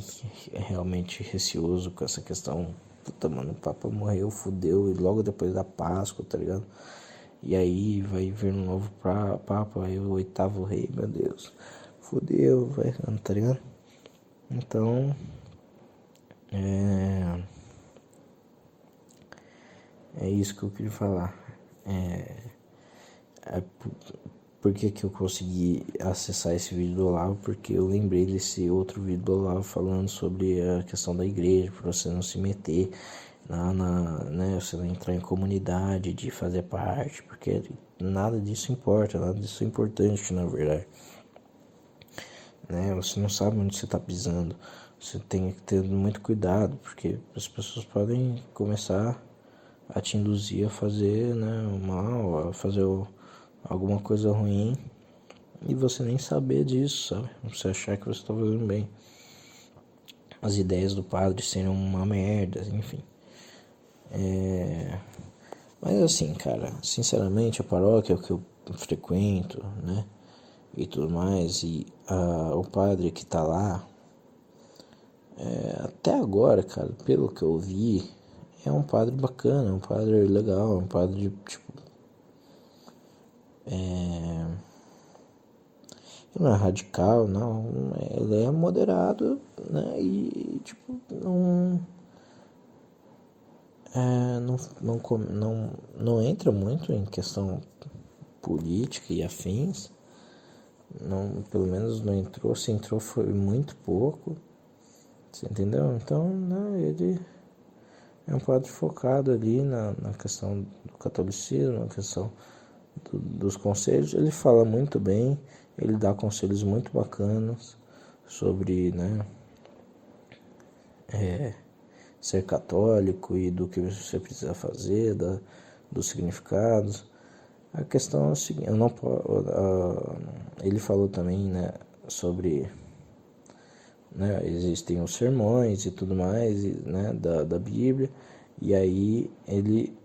realmente receoso com essa questão. Puta, mano, o Papa morreu, fudeu, e logo depois da Páscoa, tá ligado? E aí vai vir um novo Papa, aí o 8º rei, meu Deus, fudeu, vai, tá ligado? Então, é isso que eu queria falar. Por que eu consegui acessar esse vídeo do Olavo? Porque eu lembrei desse outro vídeo do Olavo falando sobre a questão da igreja, para você não se meter né, você não entrar em comunidade, de fazer parte, porque nada disso importa, nada disso é importante, na verdade, né? Você não sabe onde você está pisando, você tem que ter muito cuidado, porque as pessoas podem começar a te induzir a fazer, né, o mal, a fazer alguma coisa ruim e você nem saber disso, sabe? Você achar que você está fazendo bem, as ideias do padre serem uma merda, enfim. Mas assim, cara, sinceramente, a paróquia que eu frequento, né, e tudo mais, e o padre que tá lá, até agora, cara, pelo que eu vi, é um padre bacana, um padre legal, um padre, tipo, ele não é radical, não, ele é moderado, né, e, tipo, não entra muito em questão política e afins, não, pelo menos não entrou, se entrou foi muito pouco, você entendeu? Então, né, ele é um padre focado ali na questão do catolicismo, na questão dos conselhos. Ele fala muito bem, ele dá conselhos muito bacanas sobre, né, ser católico e do que você precisa fazer, dos significados. A questão é o seguinte, ele falou também, né, sobre, né, existem os sermões e tudo mais, né, da Bíblia, e aí ele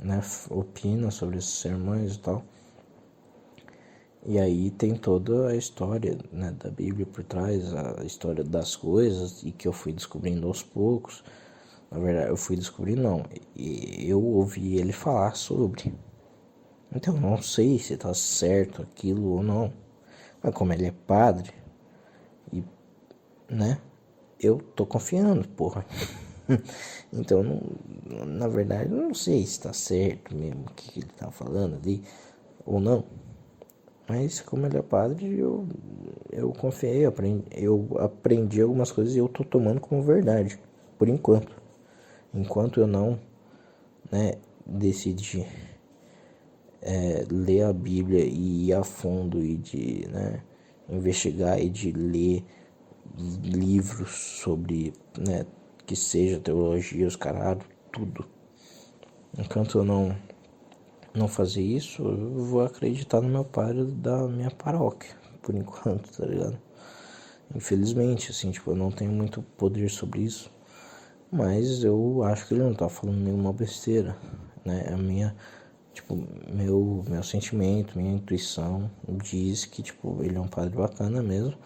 né, opina sobre esses sermões e tal. E aí tem toda a história, né, da Bíblia por trás, a história das coisas, e que eu fui descobrindo aos poucos. Na verdade, eu fui descobrindo, não, e eu ouvi ele falar sobre. Então, não sei se tá certo aquilo ou não. Mas como ele é padre, e, né, eu tô confiando, porra. Então, na verdade, eu não sei se tá certo mesmo o que ele tá falando ali, ou não. Mas como ele é padre, eu confiei, eu aprendi algumas coisas e eu tô tomando como verdade, por enquanto. Enquanto eu não, né, decidi ler a Bíblia e ir a fundo e de, né, investigar e de ler livros sobre, né, que seja teologia, os caralho, tudo. Enquanto eu não fazer isso, eu vou acreditar no meu padre da minha paróquia, por enquanto, tá ligado? Infelizmente, assim, tipo, eu não tenho muito poder sobre isso, mas eu acho que ele não tá falando nenhuma besteira, né? A minha, tipo, meu sentimento, minha intuição diz que, tipo, ele é um padre bacana mesmo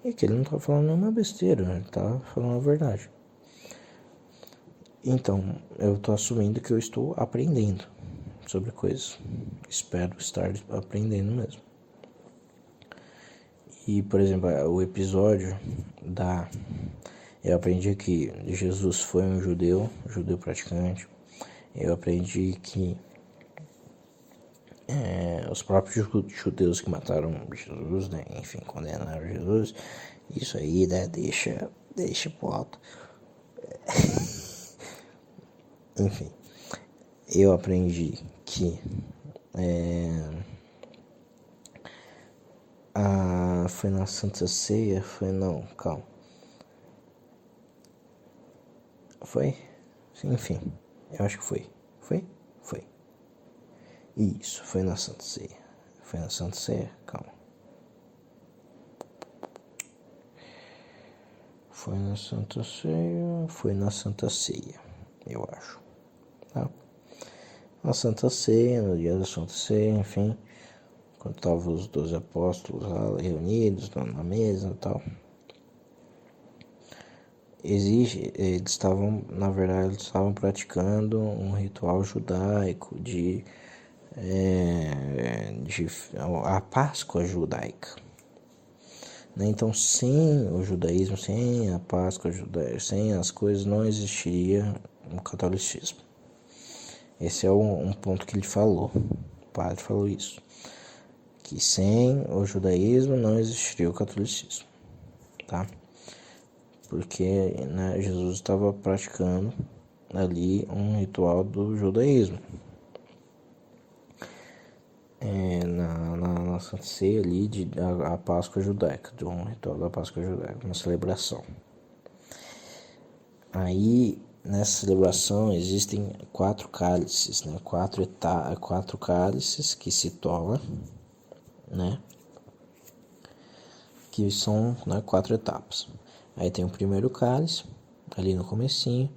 e que ele não tá falando nenhuma besteira, ele tá falando a verdade. Então, eu tô assumindo que eu estou aprendendo sobre coisas. Espero estar aprendendo mesmo. E, por exemplo, o episódio eu aprendi que Jesus foi um judeu praticante. Eu aprendi que os próprios judeus que mataram Jesus, né, enfim, condenaram Jesus. Isso aí, né, deixa pro alto. Enfim, eu aprendi que foi na Santa Ceia, calma. Foi? Enfim, eu acho que foi. Foi? Foi. Isso, foi na Santa Ceia. Foi na Santa Ceia? Calma. Foi na Santa Ceia? Foi na Santa Ceia, eu acho. Tá? Na Santa Ceia, no dia da Santa Ceia, enfim, quando estavam os 12 apóstolos lá reunidos na mesa e tal. Eles estavam, na verdade, eles estavam praticando um ritual judaico de a Páscoa judaica. Então, sem o judaísmo, sem a Páscoa judaica, sem as coisas, não existiria o catolicismo. Esse é um ponto que ele falou. O padre falou isso. Que sem o judaísmo não existiria o catolicismo. Tá? Porque, né, Jesus estava praticando ali um ritual do judaísmo. Na Santa Ceia ali, a Páscoa judaica, de um ritual da Páscoa judaica, uma celebração. Aí, nessa celebração, existem 4 cálices, né? 4 cálices que se toma, né? Que são, né, 4 etapas. Aí tem o primeiro cálice, ali no comecinho.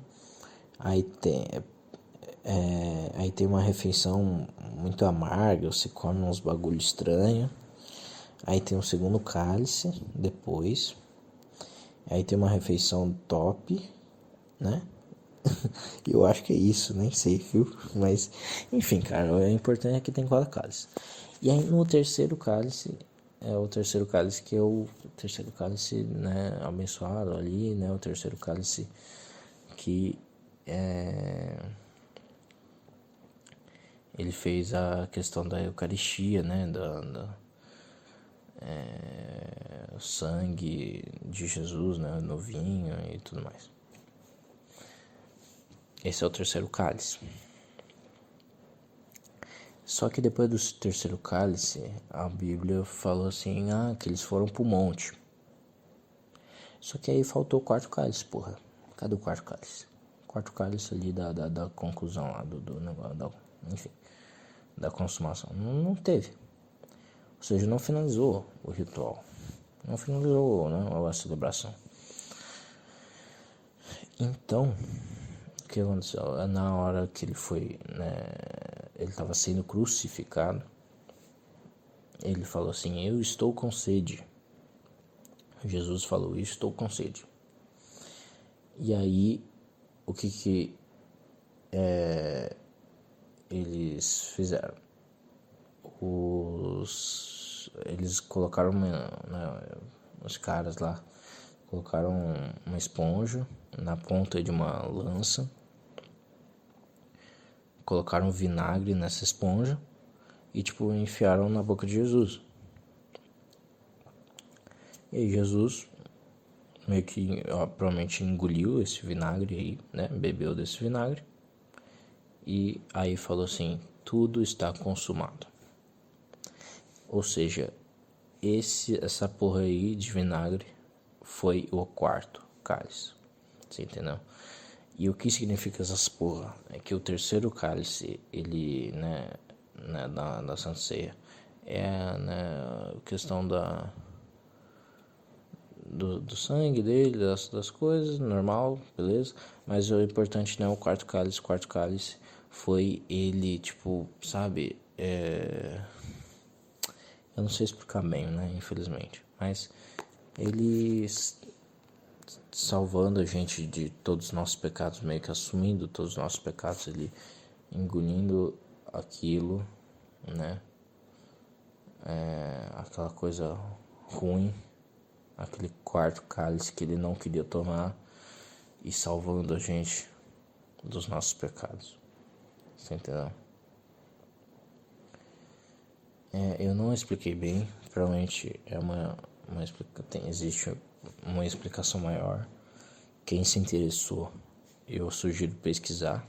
Aí tem uma refeição muito amarga, você come uns bagulho estranho. Aí tem o segundo cálice, depois. Aí tem uma refeição top, né? Eu acho que é isso, nem sei, viu? Mas, enfim, cara, o importante é que tem 4 cálices. E aí no terceiro cálice, o terceiro cálice que o terceiro cálice, né, abençoado ali, né? O terceiro cálice que ele fez a questão da Eucaristia, né? O sangue de Jesus, né, no vinho e tudo mais. Esse é o terceiro cálice. Só que depois do terceiro cálice, a Bíblia falou assim, que eles foram pro monte. Só que aí faltou o quarto cálice, porra. Cadê o quarto cálice? O quarto cálice ali da conclusão lá, do negócio, enfim, da consumação. Não teve. Ou seja, não finalizou o ritual. Não finalizou, né, a celebração. Então, o que aconteceu? Na hora que ele foi, né, ele estava sendo crucificado, ele falou assim, eu estou com sede. Jesus falou, eu estou com sede. E aí, o que eles fizeram? Eles colocaram, os caras lá, colocaram uma esponja na ponta de uma lança, colocaram vinagre nessa esponja e tipo enfiaram na boca de Jesus. E aí Jesus, meio que provavelmente engoliu esse vinagre aí, né? Bebeu desse vinagre. E aí falou assim: tudo está consumado. Ou seja, essa porra aí de vinagre foi o quarto cálice. Você entendeu? E o que significa essas porra? É que o terceiro cálice, ele, né da Santa Ceia, é, né, questão do sangue dele, das coisas, normal, beleza? Mas o importante não é o quarto cálice. O quarto cálice foi ele, tipo, sabe? Eu não sei explicar bem, né? Infelizmente. Mas ele salvando a gente de todos os nossos pecados, meio que assumindo todos os nossos pecados, ele engolindo aquilo, né? Aquela coisa ruim, aquele quarto cálice que ele não queria tomar e salvando a gente dos nossos pecados. Você entendeu? Eu não expliquei bem, provavelmente existe uma explicação maior. Quem se interessou, eu sugiro pesquisar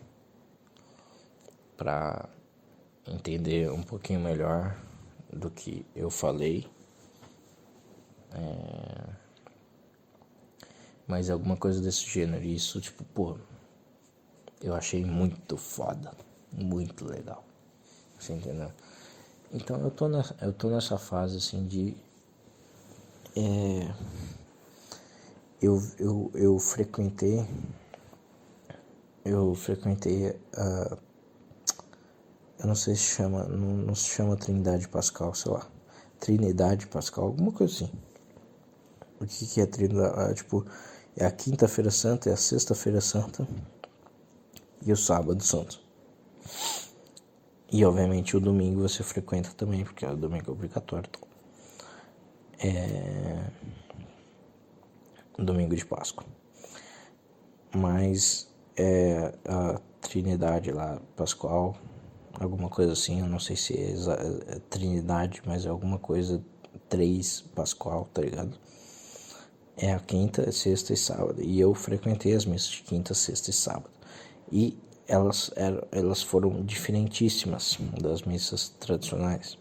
para entender um pouquinho melhor do que eu falei. Mas alguma coisa desse gênero. Isso, tipo, pô, eu achei muito foda, muito legal. Você entendeu? Então eu tô nessa fase assim de eu frequentei eu não sei se chama, não se chama Trindade Pascal, sei lá, Trinidade Pascal, alguma coisa assim. O que é Trindade? Tipo, é a quinta-feira santa, é a sexta-feira santa e o sábado santo. E obviamente o domingo você frequenta também, porque o domingo é obrigatório. Domingo de Páscoa. Mas a Trinidade lá, Pascual, alguma coisa assim, eu não sei se é Trinidade, mas é alguma coisa 3 Pascual, tá ligado? É a quinta, sexta e sábado. E eu frequentei as missas de quinta, sexta e sábado. E elas foram diferentíssimas das missas tradicionais.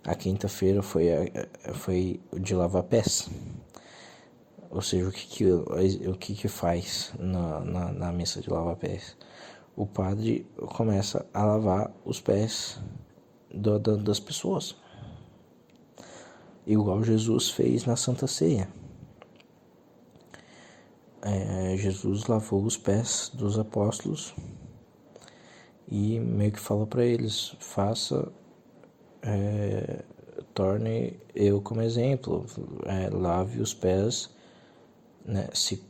A quinta-feira foi de lavar pés. Ou seja, o que faz na missa de lavar pés? O padre começa a lavar os pés das pessoas. Igual Jesus fez na Santa Ceia. Jesus lavou os pés dos apóstolos e meio que falou para eles: torne eu como exemplo, lave os pés, né? Se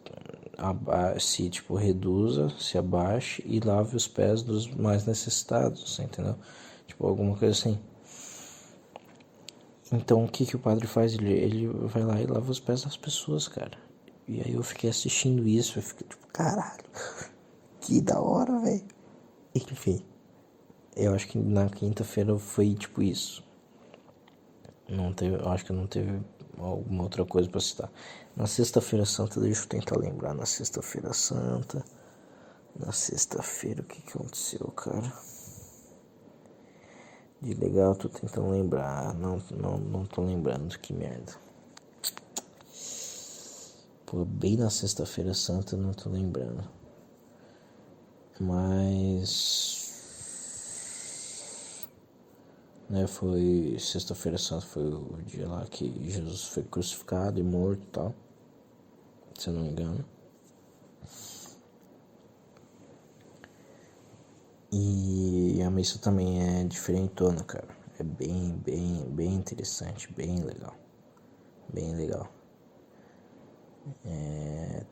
tipo, reduza, se abaixe e lave os pés dos mais necessitados, entendeu? Tipo, alguma coisa assim. Então, o que o padre faz? Ele vai lá e lava os pés das pessoas, cara. E aí eu fiquei assistindo isso, eu fiquei tipo, caralho, que da hora, velho. Enfim, eu acho que na quinta-feira foi tipo isso. Eu acho que não teve alguma outra coisa pra citar. Na sexta-feira santa, deixa eu tentar lembrar. Na sexta-feira santa, o que aconteceu, cara? De legal, tô tentando lembrar. Não tô lembrando, que merda. Pô, bem na sexta-feira santa, não tô lembrando. Mas... né, foi sexta-feira santa, foi o dia lá que Jesus foi crucificado e morto e tal, se eu não me engano. E a missa também é diferentona, cara. É bem interessante, bem legal. Bem legal.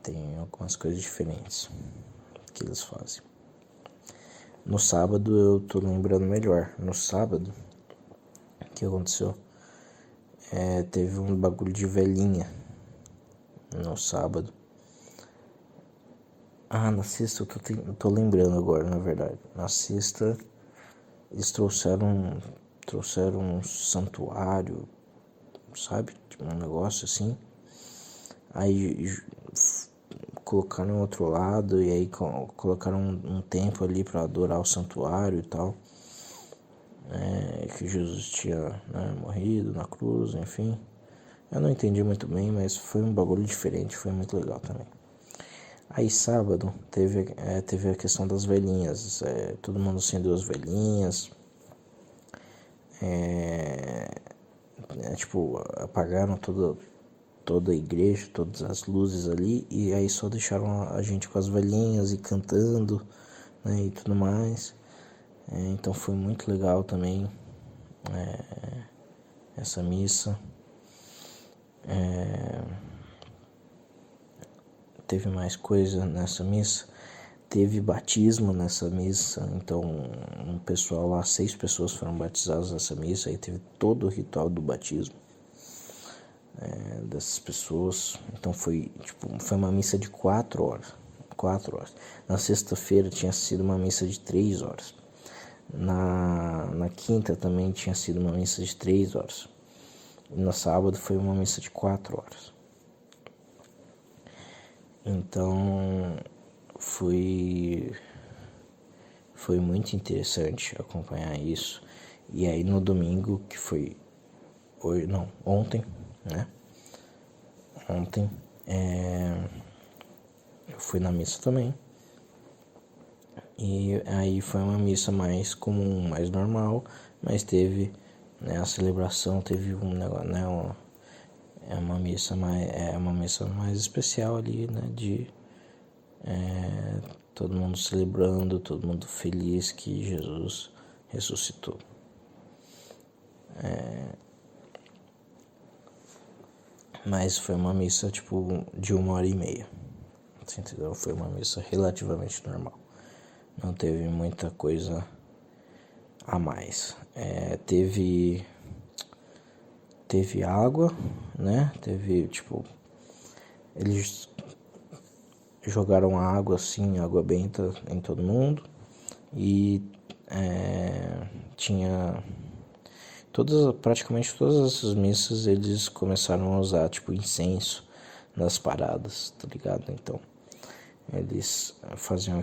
Tem algumas coisas diferentes que eles fazem. No sábado eu tô lembrando melhor. No sábado, o que aconteceu? Teve um bagulho de velhinha no sábado. Na sexta eu tô lembrando agora, na verdade. Na sexta eles trouxeram um santuário, sabe? Tipo, um negócio assim. Aí colocaram outro lado e aí colocaram um tempo ali para adorar o santuário e tal. Que Jesus tinha, né, morrido na cruz, enfim. Eu não entendi muito bem, mas foi um bagulho diferente, foi muito legal também. Aí sábado teve a questão das velhinhas, todo mundo acendeu as velhinhas, tipo, apagaram toda a igreja, todas as luzes ali, e aí só deixaram a gente com as velhinhas e cantando, né, e tudo mais. Então foi muito legal também essa missa. Teve mais coisa nessa missa. Teve batismo nessa missa, então um pessoal lá, 6 pessoas foram batizadas nessa missa, aí teve todo o ritual do batismo dessas pessoas. Então foi uma missa de 4 horas. 4 horas. Na sexta-feira tinha sido uma missa de 3 horas. Na quinta também tinha sido uma missa de 3 horas. E no sábado foi uma missa de 4 horas. Então foi muito interessante acompanhar isso. E aí no domingo, que foi ontem, né? Ontem eu fui na missa também. E aí foi uma missa mais comum, mais normal, mas teve, né, a celebração, teve um negócio, né, uma missa mais especial ali, né, de todo mundo celebrando, todo mundo feliz que Jesus ressuscitou. Mas foi uma missa tipo de 1h30, você entendeu? Foi uma missa relativamente normal, não teve muita coisa a mais. Teve água, né? Teve eles jogaram água assim, água benta em todo mundo. E tinha praticamente todas essas missas eles começaram a usar tipo incenso nas paradas, tá ligado? Então eles faziam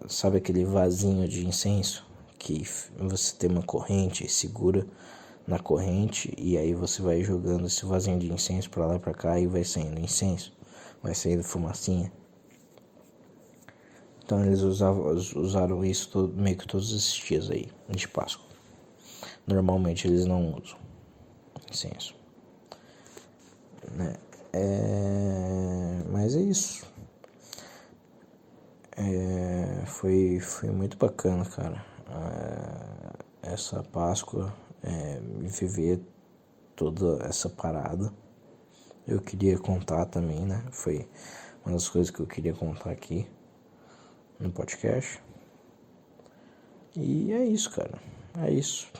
sabe aquele vasinho de incenso que você tem uma corrente e segura na corrente e aí você vai jogando esse vasinho de incenso pra lá e pra cá e vai saindo incenso, vai saindo fumacinha. Então eles usaram isso meio que todos esses dias aí de Páscoa. Normalmente eles não usam incenso, né? Mas é isso. Foi muito bacana, cara. Essa Páscoa, viver toda essa parada. Eu queria contar também, né? Foi uma das coisas que eu queria contar aqui no podcast. E é isso, cara. É isso.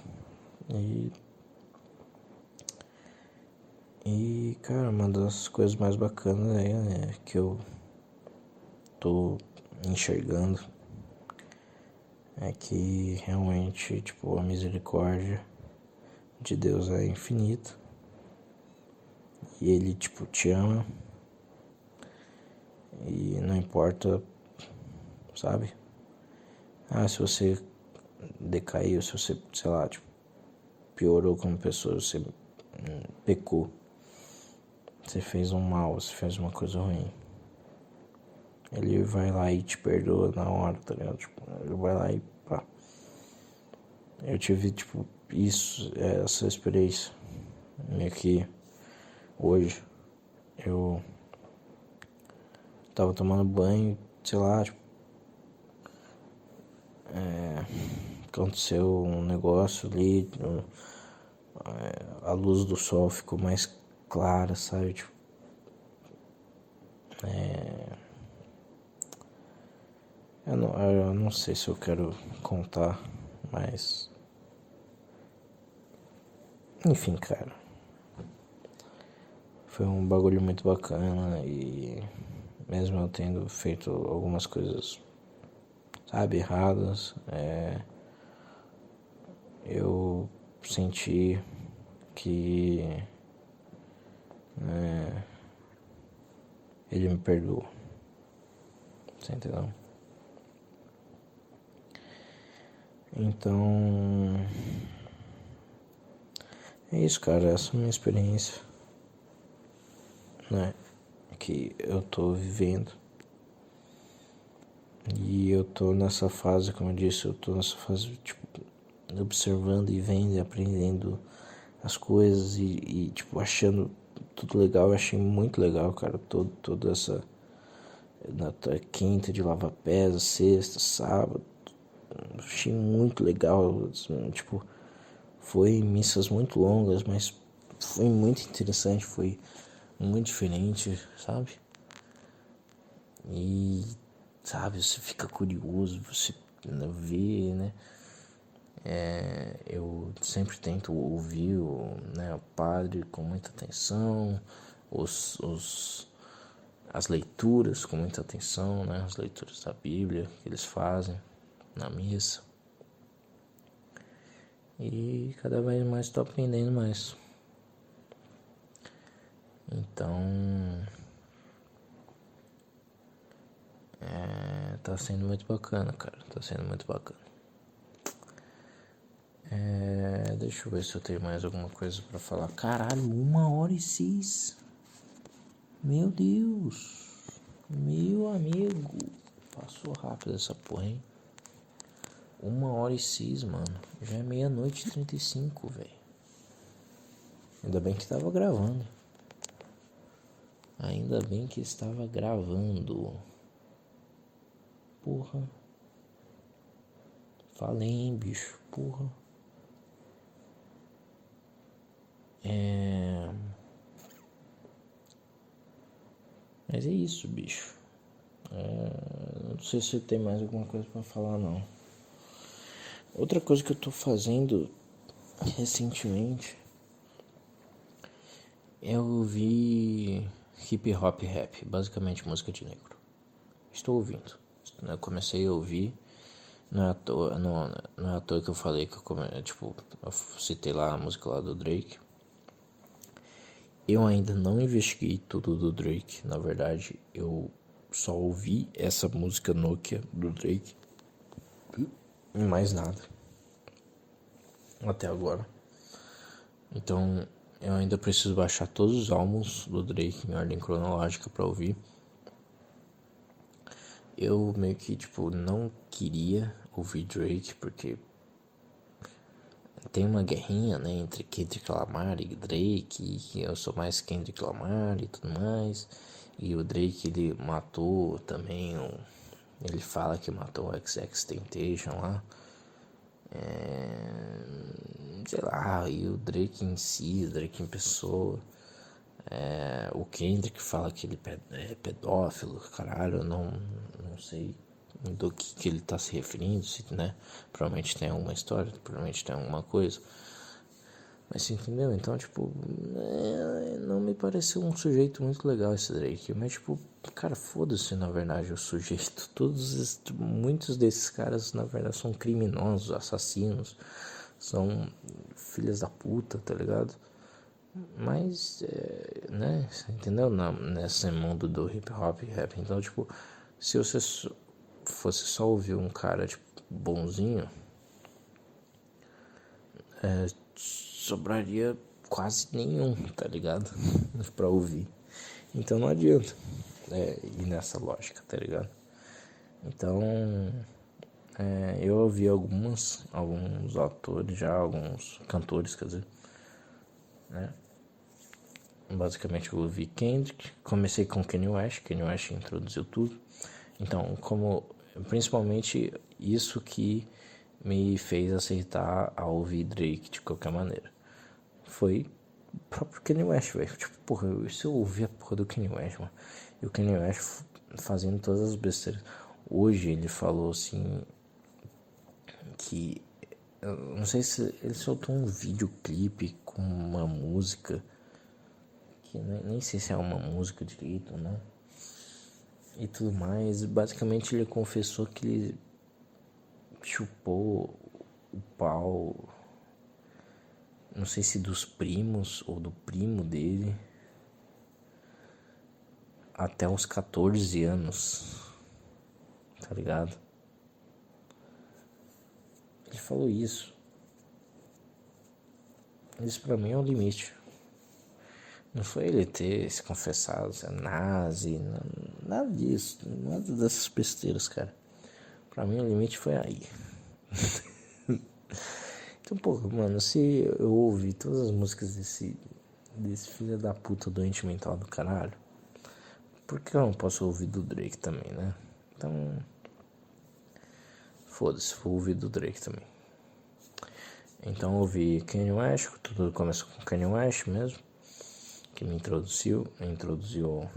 E cara, uma das coisas mais bacanas aí, né, que eu tô enxergando é que realmente, tipo, a misericórdia de Deus é infinita. E Ele, tipo, te ama. E não importa, sabe? Se você decaiu, se você, sei lá, tipo, piorou como pessoa, você pecou, você fez um mal, você fez uma coisa ruim, Ele vai lá e te perdoa na hora, tá ligado? Tipo, Ele vai lá e pá. Eu tive, tipo, essa experiência meio que hoje. Eu tava tomando banho, sei lá, tipo, aconteceu um negócio ali, a luz do sol ficou mais clara, sabe? Tipo, eu não sei se eu quero contar, mas enfim, cara, foi um bagulho muito bacana. E mesmo eu tendo feito algumas coisas, sabe, erradas, eu senti que ele me perdoou. Você entendeu? Então, é isso, cara. Essa é a minha experiência, né? Que eu tô vivendo. E eu tô nessa fase, como eu disse, eu tô nessa fase, tipo, observando e vendo e aprendendo as coisas e tipo, achando tudo legal. Eu achei muito legal, cara, toda essa na quinta de lava-pés, sexta, sábado. Achei muito legal, assim, tipo, foi missas muito longas, mas foi muito interessante, foi muito diferente, sabe? E, sabe, você fica curioso, você vê, né? Eu sempre tento ouvir o padre com muita atenção, as leituras com muita atenção, né? As leituras da Bíblia que eles fazem na missa. E cada vez mais estou aprendendo mais. Então, tá sendo muito bacana, cara. Tá sendo muito bacana. Deixa eu ver se eu tenho mais alguma coisa pra falar. Caralho, 1h06. Meu Deus. Meu amigo. Passou rápido essa porra, hein? 1h06, mano. Já é 00:35, velho. Ainda bem que estava gravando. Ainda bem que estava gravando. Porra. Falei, hein, bicho. Porra. Mas é isso, bicho. Não sei se tem mais alguma coisa pra falar, não. Outra coisa que eu tô fazendo recentemente é ouvir hip hop rap, basicamente música de negro. Estou ouvindo. Eu comecei a ouvir. Não é à toa que eu falei que eu citei lá a música lá do Drake. Eu ainda não investiguei tudo do Drake. Na verdade, eu só ouvi essa música Nokia do Drake e mais nada até agora. Então eu ainda preciso baixar todos os álbuns do Drake em ordem cronológica pra ouvir. Eu meio que não queria ouvir Drake porque tem uma guerrinha, né, entre Kendrick Lamar e Drake, que eu sou mais Kendrick Lamar e tudo mais. E o Drake, ele matou também, ele fala que matou o XXXTentacion lá. Sei lá, e o Drake em si, o Drake em pessoa. O Kendrick fala que ele é pedófilo, caralho, eu não sei do que ele tá se referindo, né? Provavelmente tem alguma história, provavelmente tem alguma coisa. Mas você entendeu? Então, não me pareceu um sujeito muito legal esse Drake. Mas, cara, foda-se, na verdade, o sujeito. Muitos desses caras, na verdade, são criminosos, assassinos. São filhas da puta, tá ligado? Mas, né, você entendeu? Nesse mundo do hip hop e rap. Então, se você fosse só ouvir um cara, bonzinho, sobraria quase nenhum, tá ligado? Pra ouvir. Então não adianta ir nessa lógica, tá ligado? Então, eu ouvi alguns autores já, alguns cantores, quer dizer, né? Basicamente eu ouvi Kendrick, comecei com Kanye West introduziu tudo. Então, principalmente isso que me fez aceitar a ouvir Drake de qualquer maneira. Foi o próprio Kanye West, velho. Se eu ouvir a porra do Kanye West, mano, e o Kanye West fazendo todas as besteiras. Hoje ele falou assim que, eu não sei se ele soltou um videoclipe com uma música que nem sei se é uma música direito ou não, e tudo mais. Basicamente ele confessou que ele chupou o pau, não sei se dos primos ou do primo dele, até uns 14 anos, tá ligado? Ele falou isso. Isso pra mim é o limite. Não foi ele ter se confessado, ser nazi, nada disso, nada dessas besteiras, cara. Pra mim o limite foi aí. Então, pô, mano, se eu ouvir todas as músicas desse filho da puta doente mental do caralho, por que eu não posso ouvir do Drake também, né? Então, foda-se, vou ouvir do Drake também. Então eu ouvi Kanye West, tudo começou com Kanye West mesmo, que me introduziu,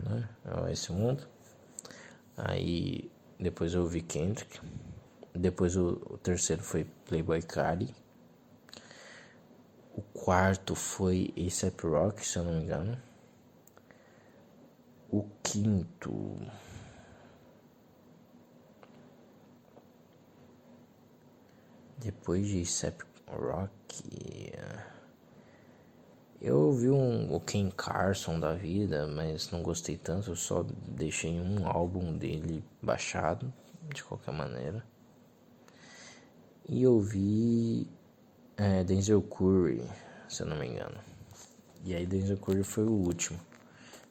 né, a esse mundo. Aí depois eu ouvi Kendrick. Depois o terceiro foi Playboi Carti. O quarto foi A$AP Rocky, se eu não me engano. O quinto... Depois de A$AP Rocky... Eu ouvi o Ken Carson da vida, mas não gostei tanto. Eu só deixei um álbum dele baixado, de qualquer maneira. E ouvi Denzel Curry, se eu não me engano. E aí Denzel Curry foi o último.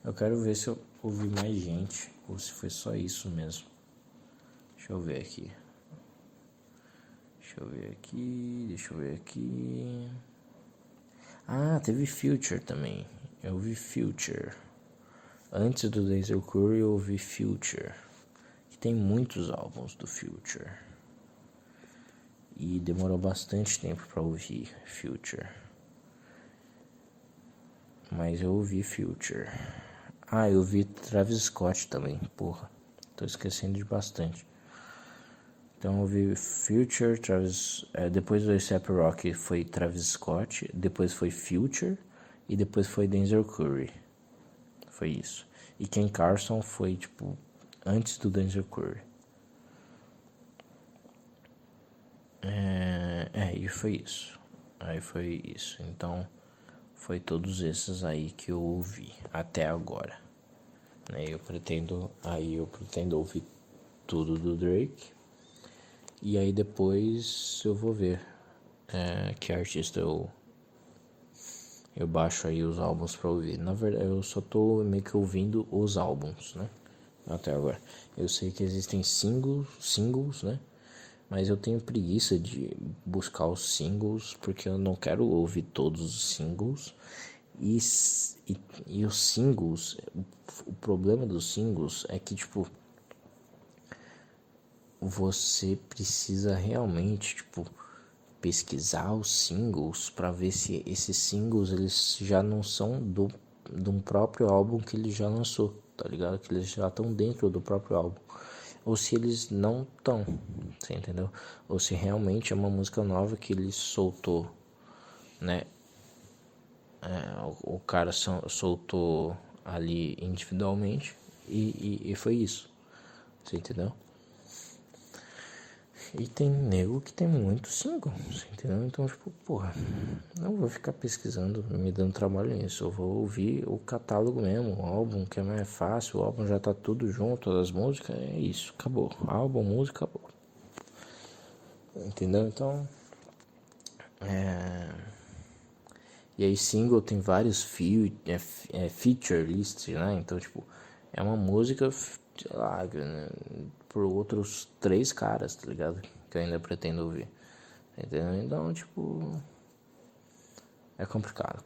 Eu quero ver se eu ouvi mais gente, ou se foi só isso mesmo. Deixa eu ver aqui. Deixa eu ver aqui. Ah, teve Future também. Eu ouvi Future. Antes do Denzel Curry eu ouvi Future. Que tem muitos álbuns do Future. E demorou bastante tempo pra ouvir Future. Mas eu ouvi Future. Ah, eu ouvi Travis Scott também. Porra, tô esquecendo de bastante. Então eu ouvi Future, Travis... depois do A$AP Rocky foi Travis Scott. Depois foi Future. E depois foi Denzel Curry. Foi isso. E Ken Carson foi, tipo, antes do Denzel Curry. E foi isso. Aí foi isso. Então, foi todos esses aí que eu ouvi até agora. Eu pretendo ouvir tudo do Drake. E aí depois eu vou ver que artista eu baixo aí os álbuns pra ouvir. Na verdade, eu só tô meio que ouvindo os álbuns, né? Até agora. Eu sei que existem singles, né? Mas eu tenho preguiça de buscar os singles, porque eu não quero ouvir todos os singles. E os singles, o problema dos singles é que, tipo, você precisa realmente, tipo, pesquisar os singles para ver se esses singles eles já não são de um próprio álbum que ele já lançou, tá ligado? Que eles já estão dentro do próprio álbum. Ou se eles não estão, você entendeu? Ou se realmente é uma música nova que ele soltou, né? O cara soltou ali individualmente e foi isso, você entendeu? E tem nego que tem muito single, você entendeu? Então, tipo, porra, não vou ficar pesquisando, me dando trabalho nisso. Eu vou ouvir o catálogo mesmo, o álbum, que é mais fácil. O álbum já tá tudo junto, as músicas, é isso, acabou. Álbum, música, acabou. Entendeu? Então, E aí, single tem vários feature lists, né? Então, tipo, é uma música, sei lá, por outros 3 caras, tá ligado? Que eu ainda pretendo ouvir. Entendeu? Então, tipo, é complicado.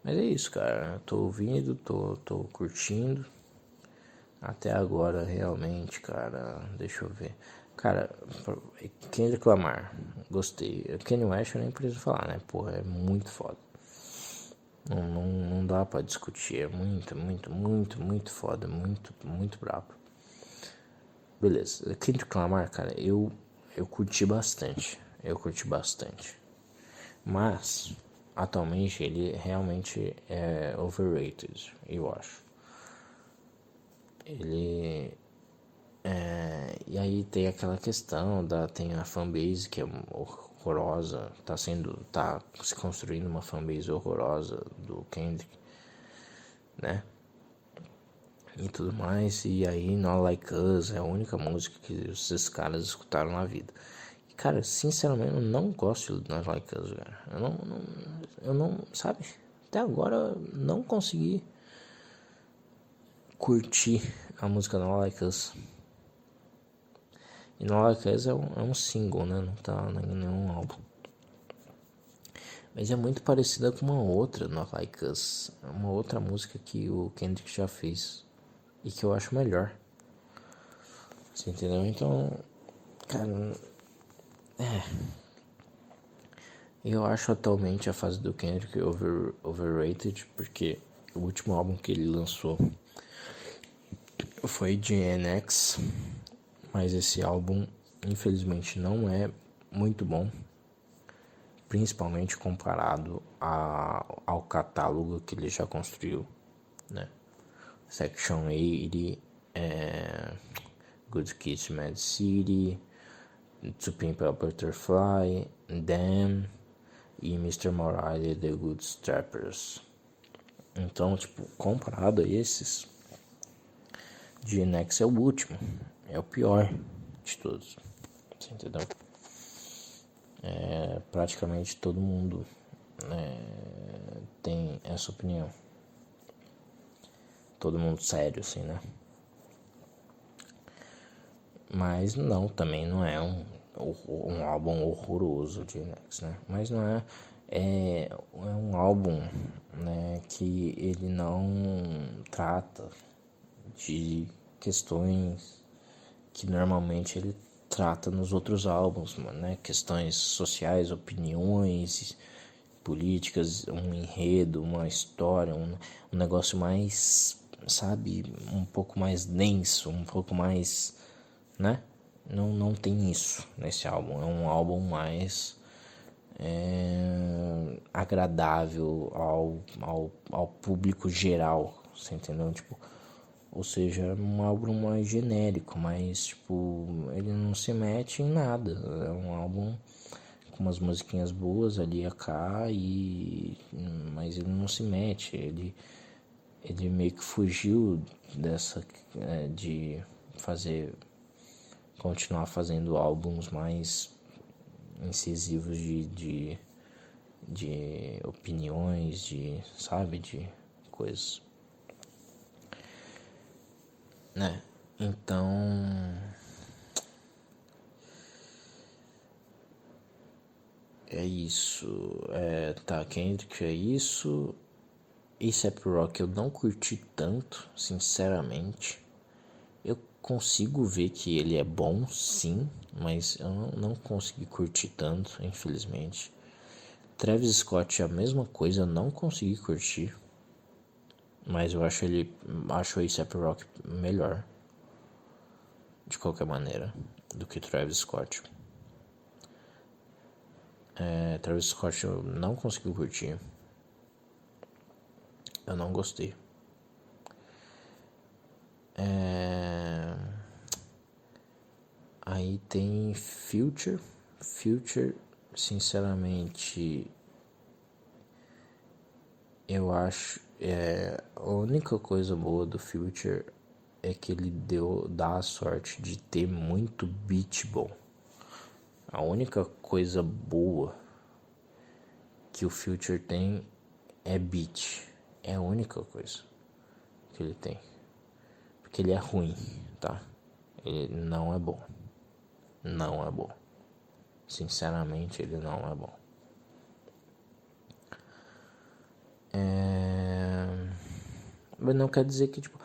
Mas é isso, cara. Eu tô ouvindo, tô curtindo. Até agora, realmente, cara, deixa eu ver. Cara, Kendrick Lamar, gostei. Kanye West eu nem preciso falar, né? Porra, é muito foda. Não dá pra discutir, é muito foda, muito brabo. Beleza, Kendrick Lamar, cara, eu curti bastante. Mas, atualmente, ele realmente é overrated, eu acho. Ele... e aí tem aquela questão tem a fanbase que é horrorosa, tá se construindo uma fanbase horrorosa do Kendrick, né? E tudo mais, e aí Not Like Us é a única música que esses caras escutaram na vida. E, cara, sinceramente, eu não gosto de Not Like Us, cara. Eu não, sabe? Até agora eu não consegui curtir a música Not Like Us. E Not Like Us é um single, né? Não tá em nenhum álbum. Mas é muito parecida com uma outra Not Like Us, uma outra música que o Kendrick já fez e que eu acho melhor. Você entendeu? Então, cara, eu acho atualmente a fase do Kendrick overrated, porque o último álbum que ele lançou foi de NX, mas esse álbum infelizmente não é muito bom, principalmente comparado ao catálogo que ele já construiu, né? Section 80, Good Kids, Mad City, To Pimp a Butterfly, Damn e Mr. Morale, The Good Strappers. Então, tipo, comparado a esses, GNX é o último, é o pior de todos, você entendeu? Praticamente todo mundo tem essa opinião. Todo mundo sério, assim, né? Mas não, também não é um álbum horroroso de NX, né? Mas não é um álbum, né, que ele não trata de questões que normalmente ele trata nos outros álbuns, né? Questões sociais, opiniões políticas, um enredo, uma história, um negócio mais, sabe, um pouco mais denso, um pouco mais, né? Não tem isso nesse álbum. É um álbum mais agradável ao público geral, você entendeu? Tipo, ou seja, é um álbum mais genérico, mas tipo, ele não se mete em nada. É um álbum com umas musiquinhas boas ali e cá, mas ele não se mete. Ele meio que fugiu dessa de continuar fazendo álbuns mais incisivos de opiniões, sabe, de coisas, né? Então, é isso. Tá, Kendrick é isso. A$AP Rocky eu não curti tanto, sinceramente. Eu consigo ver que ele é bom, sim, mas eu não consegui curtir tanto, infelizmente. Travis Scott é a mesma coisa, eu não consegui curtir, mas eu acho o A$AP Rocky melhor, de qualquer maneira, do que Travis Scott. Travis Scott eu não consegui curtir. Eu não gostei. Aí tem Future. Future, sinceramente, eu acho a única coisa boa do Future é que ele dá a sorte de ter muito beat bom. A única coisa boa que o Future tem é beat. É a única coisa que ele tem. Porque ele é ruim, tá? Ele não é bom. Não é bom. Sinceramente, ele não é bom. Mas não quer dizer que, tipo,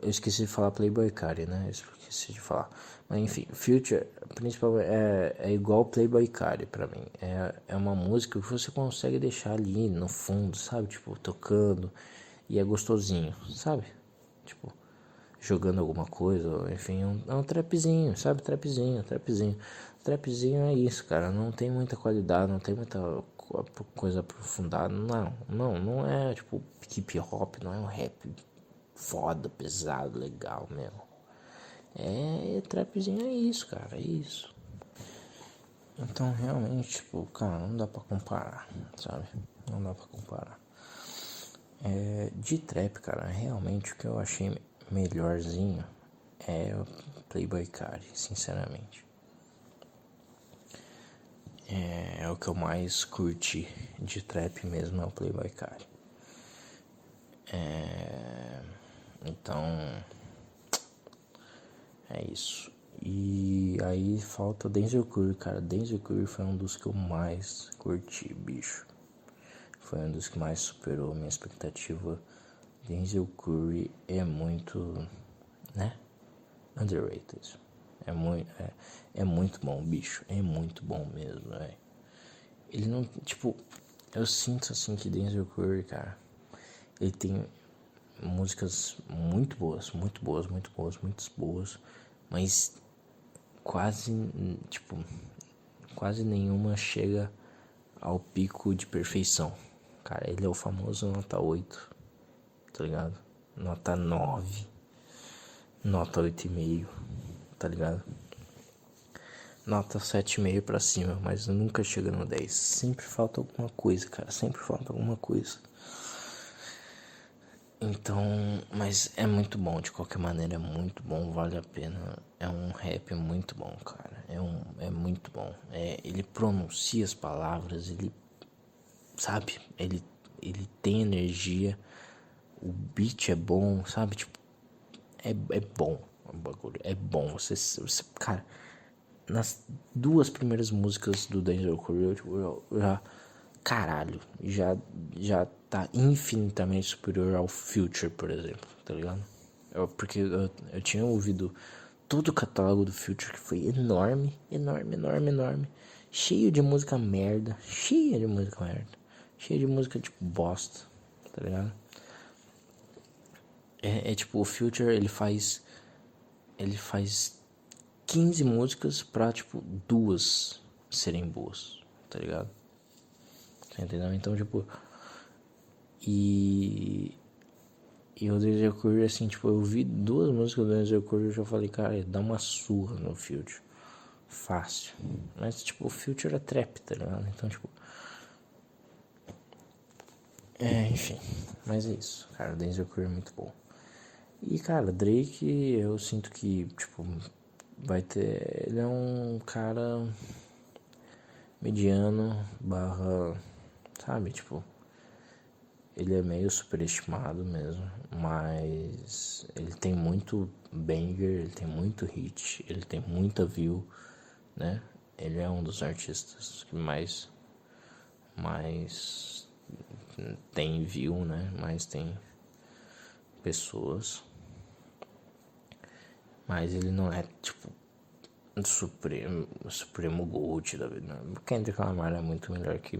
eu esqueci de falar Playboi Carti, né? Eu esqueci de falar. Mas enfim, Future, principalmente, é igual Playboi Carti pra mim. É uma música que você consegue deixar ali no fundo, sabe? Tipo, tocando. E é gostosinho, sabe? Tipo, jogando alguma coisa, enfim, é um trapzinho, sabe? Trapzinho. Trapzinho é isso, cara. Não tem muita qualidade, não tem muita coisa aprofundada. Não é tipo hip hop, não é um rap foda, pesado, legal mesmo. Trapzinho é isso, cara, é isso. Então, realmente, tipo, cara, não dá pra comparar, sabe? Não dá pra comparar. De trap, cara, realmente o que eu achei melhorzinho é o Playboi Carti, sinceramente. É o que eu mais curti de trap mesmo, é o Playboi Carti. Então, é isso. E aí falta o Denzel Curry, cara. Denzel Curry foi um dos que eu mais curti, bicho. Foi um dos que mais superou a minha expectativa. Denzel Curry é muito, né? Underrated. É muito bom, bicho. É muito bom mesmo, velho. Ele não, tipo, eu sinto assim que Denzel Curry, cara, ele tem músicas muito boas, muito boas, muito boas, muito boas, mas quase, tipo, quase nenhuma chega ao pico de perfeição. Cara, ele é o famoso nota 8, tá ligado? Nota 9, nota 8,5, tá ligado? Nota 7,5 pra cima, mas nunca chega no 10. Sempre falta alguma coisa, cara, sempre falta alguma coisa. Então, mas é muito bom, de qualquer maneira é muito bom, vale a pena. É um rap muito bom, cara. É muito bom. Ele pronuncia as palavras, ele sabe, ele tem energia. O beat é bom, sabe? Tipo, é bom o bagulho, é bom. Você, cara, nas duas primeiras músicas do Denzel Curry, eu já, caralho, já tá infinitamente superior ao Future, por exemplo, tá ligado? Porque eu tinha ouvido todo o catálogo do Future, que foi enorme, enorme, enorme, enorme, cheio de música merda, cheia de música merda, cheia de música tipo bosta, tá ligado? Tipo, o Future, ele faz 15 músicas pra, tipo, duas serem boas, tá ligado? Tá entendendo? Então, tipo, e o Denzel Curry, assim, tipo, eu vi duas músicas do Denzel Curry e já falei, cara, dá uma surra no Future. Fácil. Mas, tipo, o Future é trap, tá ligado? Então, tipo, enfim. Mas é isso, cara, o Denzel Curry é muito bom. E, cara, Drake, eu sinto que, tipo, vai ter... Ele é um cara mediano, barra, sabe, tipo... Ele é meio superestimado mesmo, mas ele tem muito banger, ele tem muito hit, ele tem muita view, né? Ele é um dos artistas que mais tem view, né? Mais tem pessoas. Mas ele não é tipo Supremo Gold da vida. O Kendrick Lamar é muito melhor que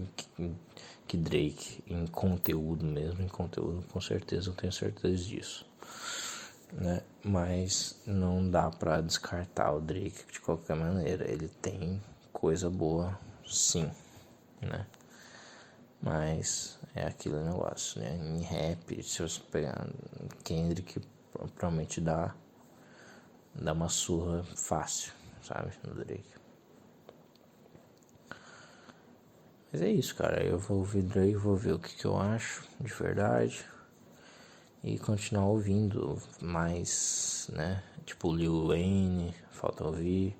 Drake em conteúdo mesmo, em conteúdo com certeza, eu tenho certeza disso, né? Mas não dá pra descartar o Drake de qualquer maneira, ele tem coisa boa, sim, né? Mas é aquele negócio, né? Em rap, se você pegar Kendrick, provavelmente dá uma surra fácil, sabe, no Drake. Mas é isso, cara. Eu vou ouvir Drake, vou ver o que eu acho de verdade. E continuar ouvindo mais, né? Tipo Lil Wayne, falta ouvir.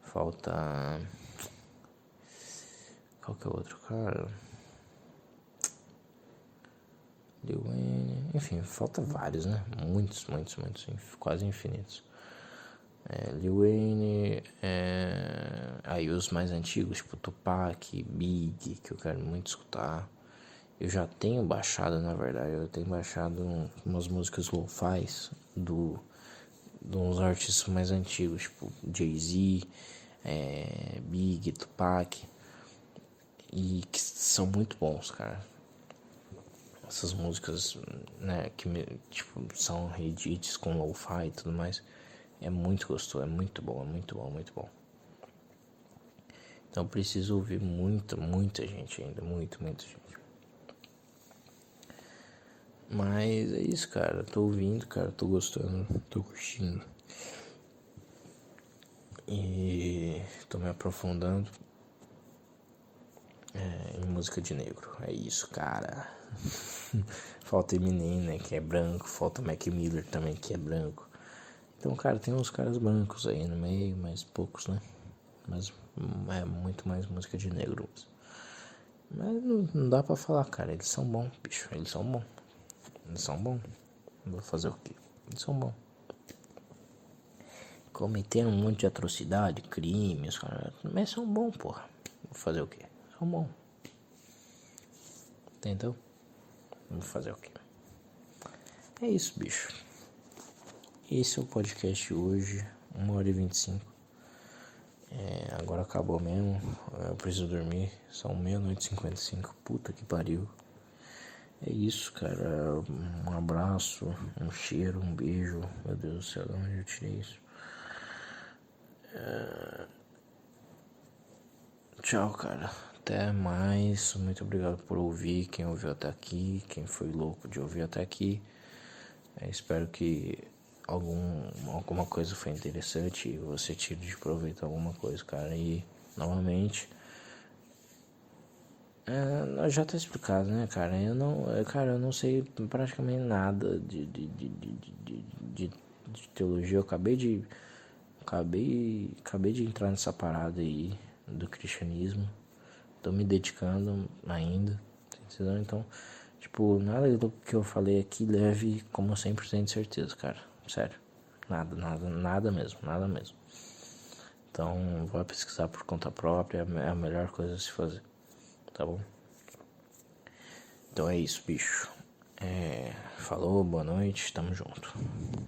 Falta... Qual que é o outro cara? Lil Wayne... Enfim, falta vários, né? Muitos, quase infinitos. Lil Wayne, aí os mais antigos, tipo Tupac, Big, que eu quero muito escutar. Eu já tenho baixado, na verdade, umas músicas lo-fi de uns artistas mais antigos, tipo Jay-Z, Big, Tupac, e que são muito bons, cara. Essas músicas, né, que tipo, são reedits com lo-fi e tudo mais. É muito gostoso, é muito bom, muito bom. Então preciso ouvir muita gente ainda, muita gente. Mas é isso, cara. Tô ouvindo, cara, tô gostando, tô curtindo. E tô me aprofundando. música de negro. É isso, cara. Falta Eminem, né, que é branco. Falta Mac Miller também, que é branco. Então, cara, tem uns caras brancos aí no meio, mas poucos, né? Mas é muito mais música de negro. Mas não dá pra falar, cara. Eles são bons, bicho. Eles são bons. Eles são bons. Vou fazer o quê? Eles são bons. Cometeram um monte de atrocidade, crimes, cara. Mas são bons, porra. Vou fazer o quê? São bons. Entendeu? Vou fazer o quê? É isso, bicho. Esse é o podcast hoje. 1h25. Agora acabou mesmo. Eu preciso dormir. São 00:55. Puta que pariu. É isso, cara. Um abraço, um cheiro, um beijo. Meu Deus do céu, de onde eu tirei isso? Tchau, cara. Até mais. Muito obrigado por ouvir. Quem ouviu até aqui. Quem foi louco de ouvir até aqui. Espero que alguma coisa foi interessante e você tire de proveito alguma coisa, cara. E novamente, já tá explicado, né, cara? Eu não sei praticamente nada de teologia. Eu acabei de entrar nessa parada aí do cristianismo. Tô me dedicando ainda, entendeu? Então, tipo, nada do que eu falei aqui leve como 100% de certeza, cara. Sério. Nada mesmo. Então, vai pesquisar por conta própria, é a melhor coisa a se fazer. Tá bom? Então é isso, bicho. Falou, boa noite, tamo junto.